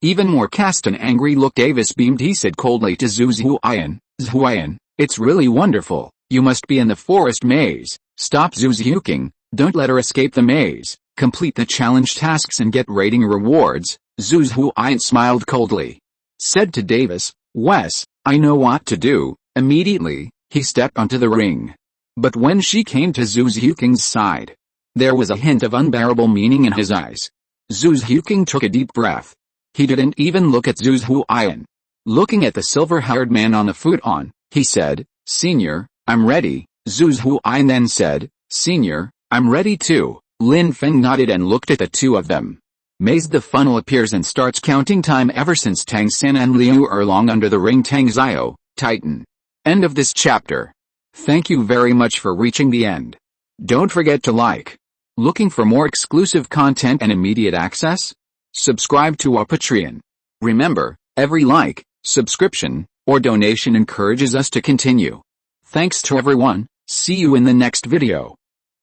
even more. Cast an angry look. Davis beamed. He said coldly to Zhu Huiyan, "Huiyan, it's really wonderful. You must be in the forest maze. Stop Zhu Huking. Don't let her escape the maze. Complete the challenge tasks and get rating rewards." Zhu Huiyan smiled coldly. Said to Davis, "Wes, I know what to do." Immediately, he stepped onto the ring. But when she came to Zhu Huking's side, there was a hint of unbearable meaning in his eyes. Zhu Huking took a deep breath. He didn't even look at Zhu Huiyan. Looking at the silver-haired man on the futon, he said, "Senior, I'm ready." Zhu Huiyan then said, "Senior, I'm ready too." Lin Feng nodded and looked at the two of them. Mazed, the funnel appears and starts counting time ever since Tang San and Liu Erlong under the ring. Tang Xiao, Titan. End of this chapter. Thank you very much for reaching the end. Don't forget to like. Looking for more exclusive content and immediate access? Subscribe to our Patreon. Remember, every like, subscription, or donation encourages us to continue. Thanks to everyone. See you in the next video.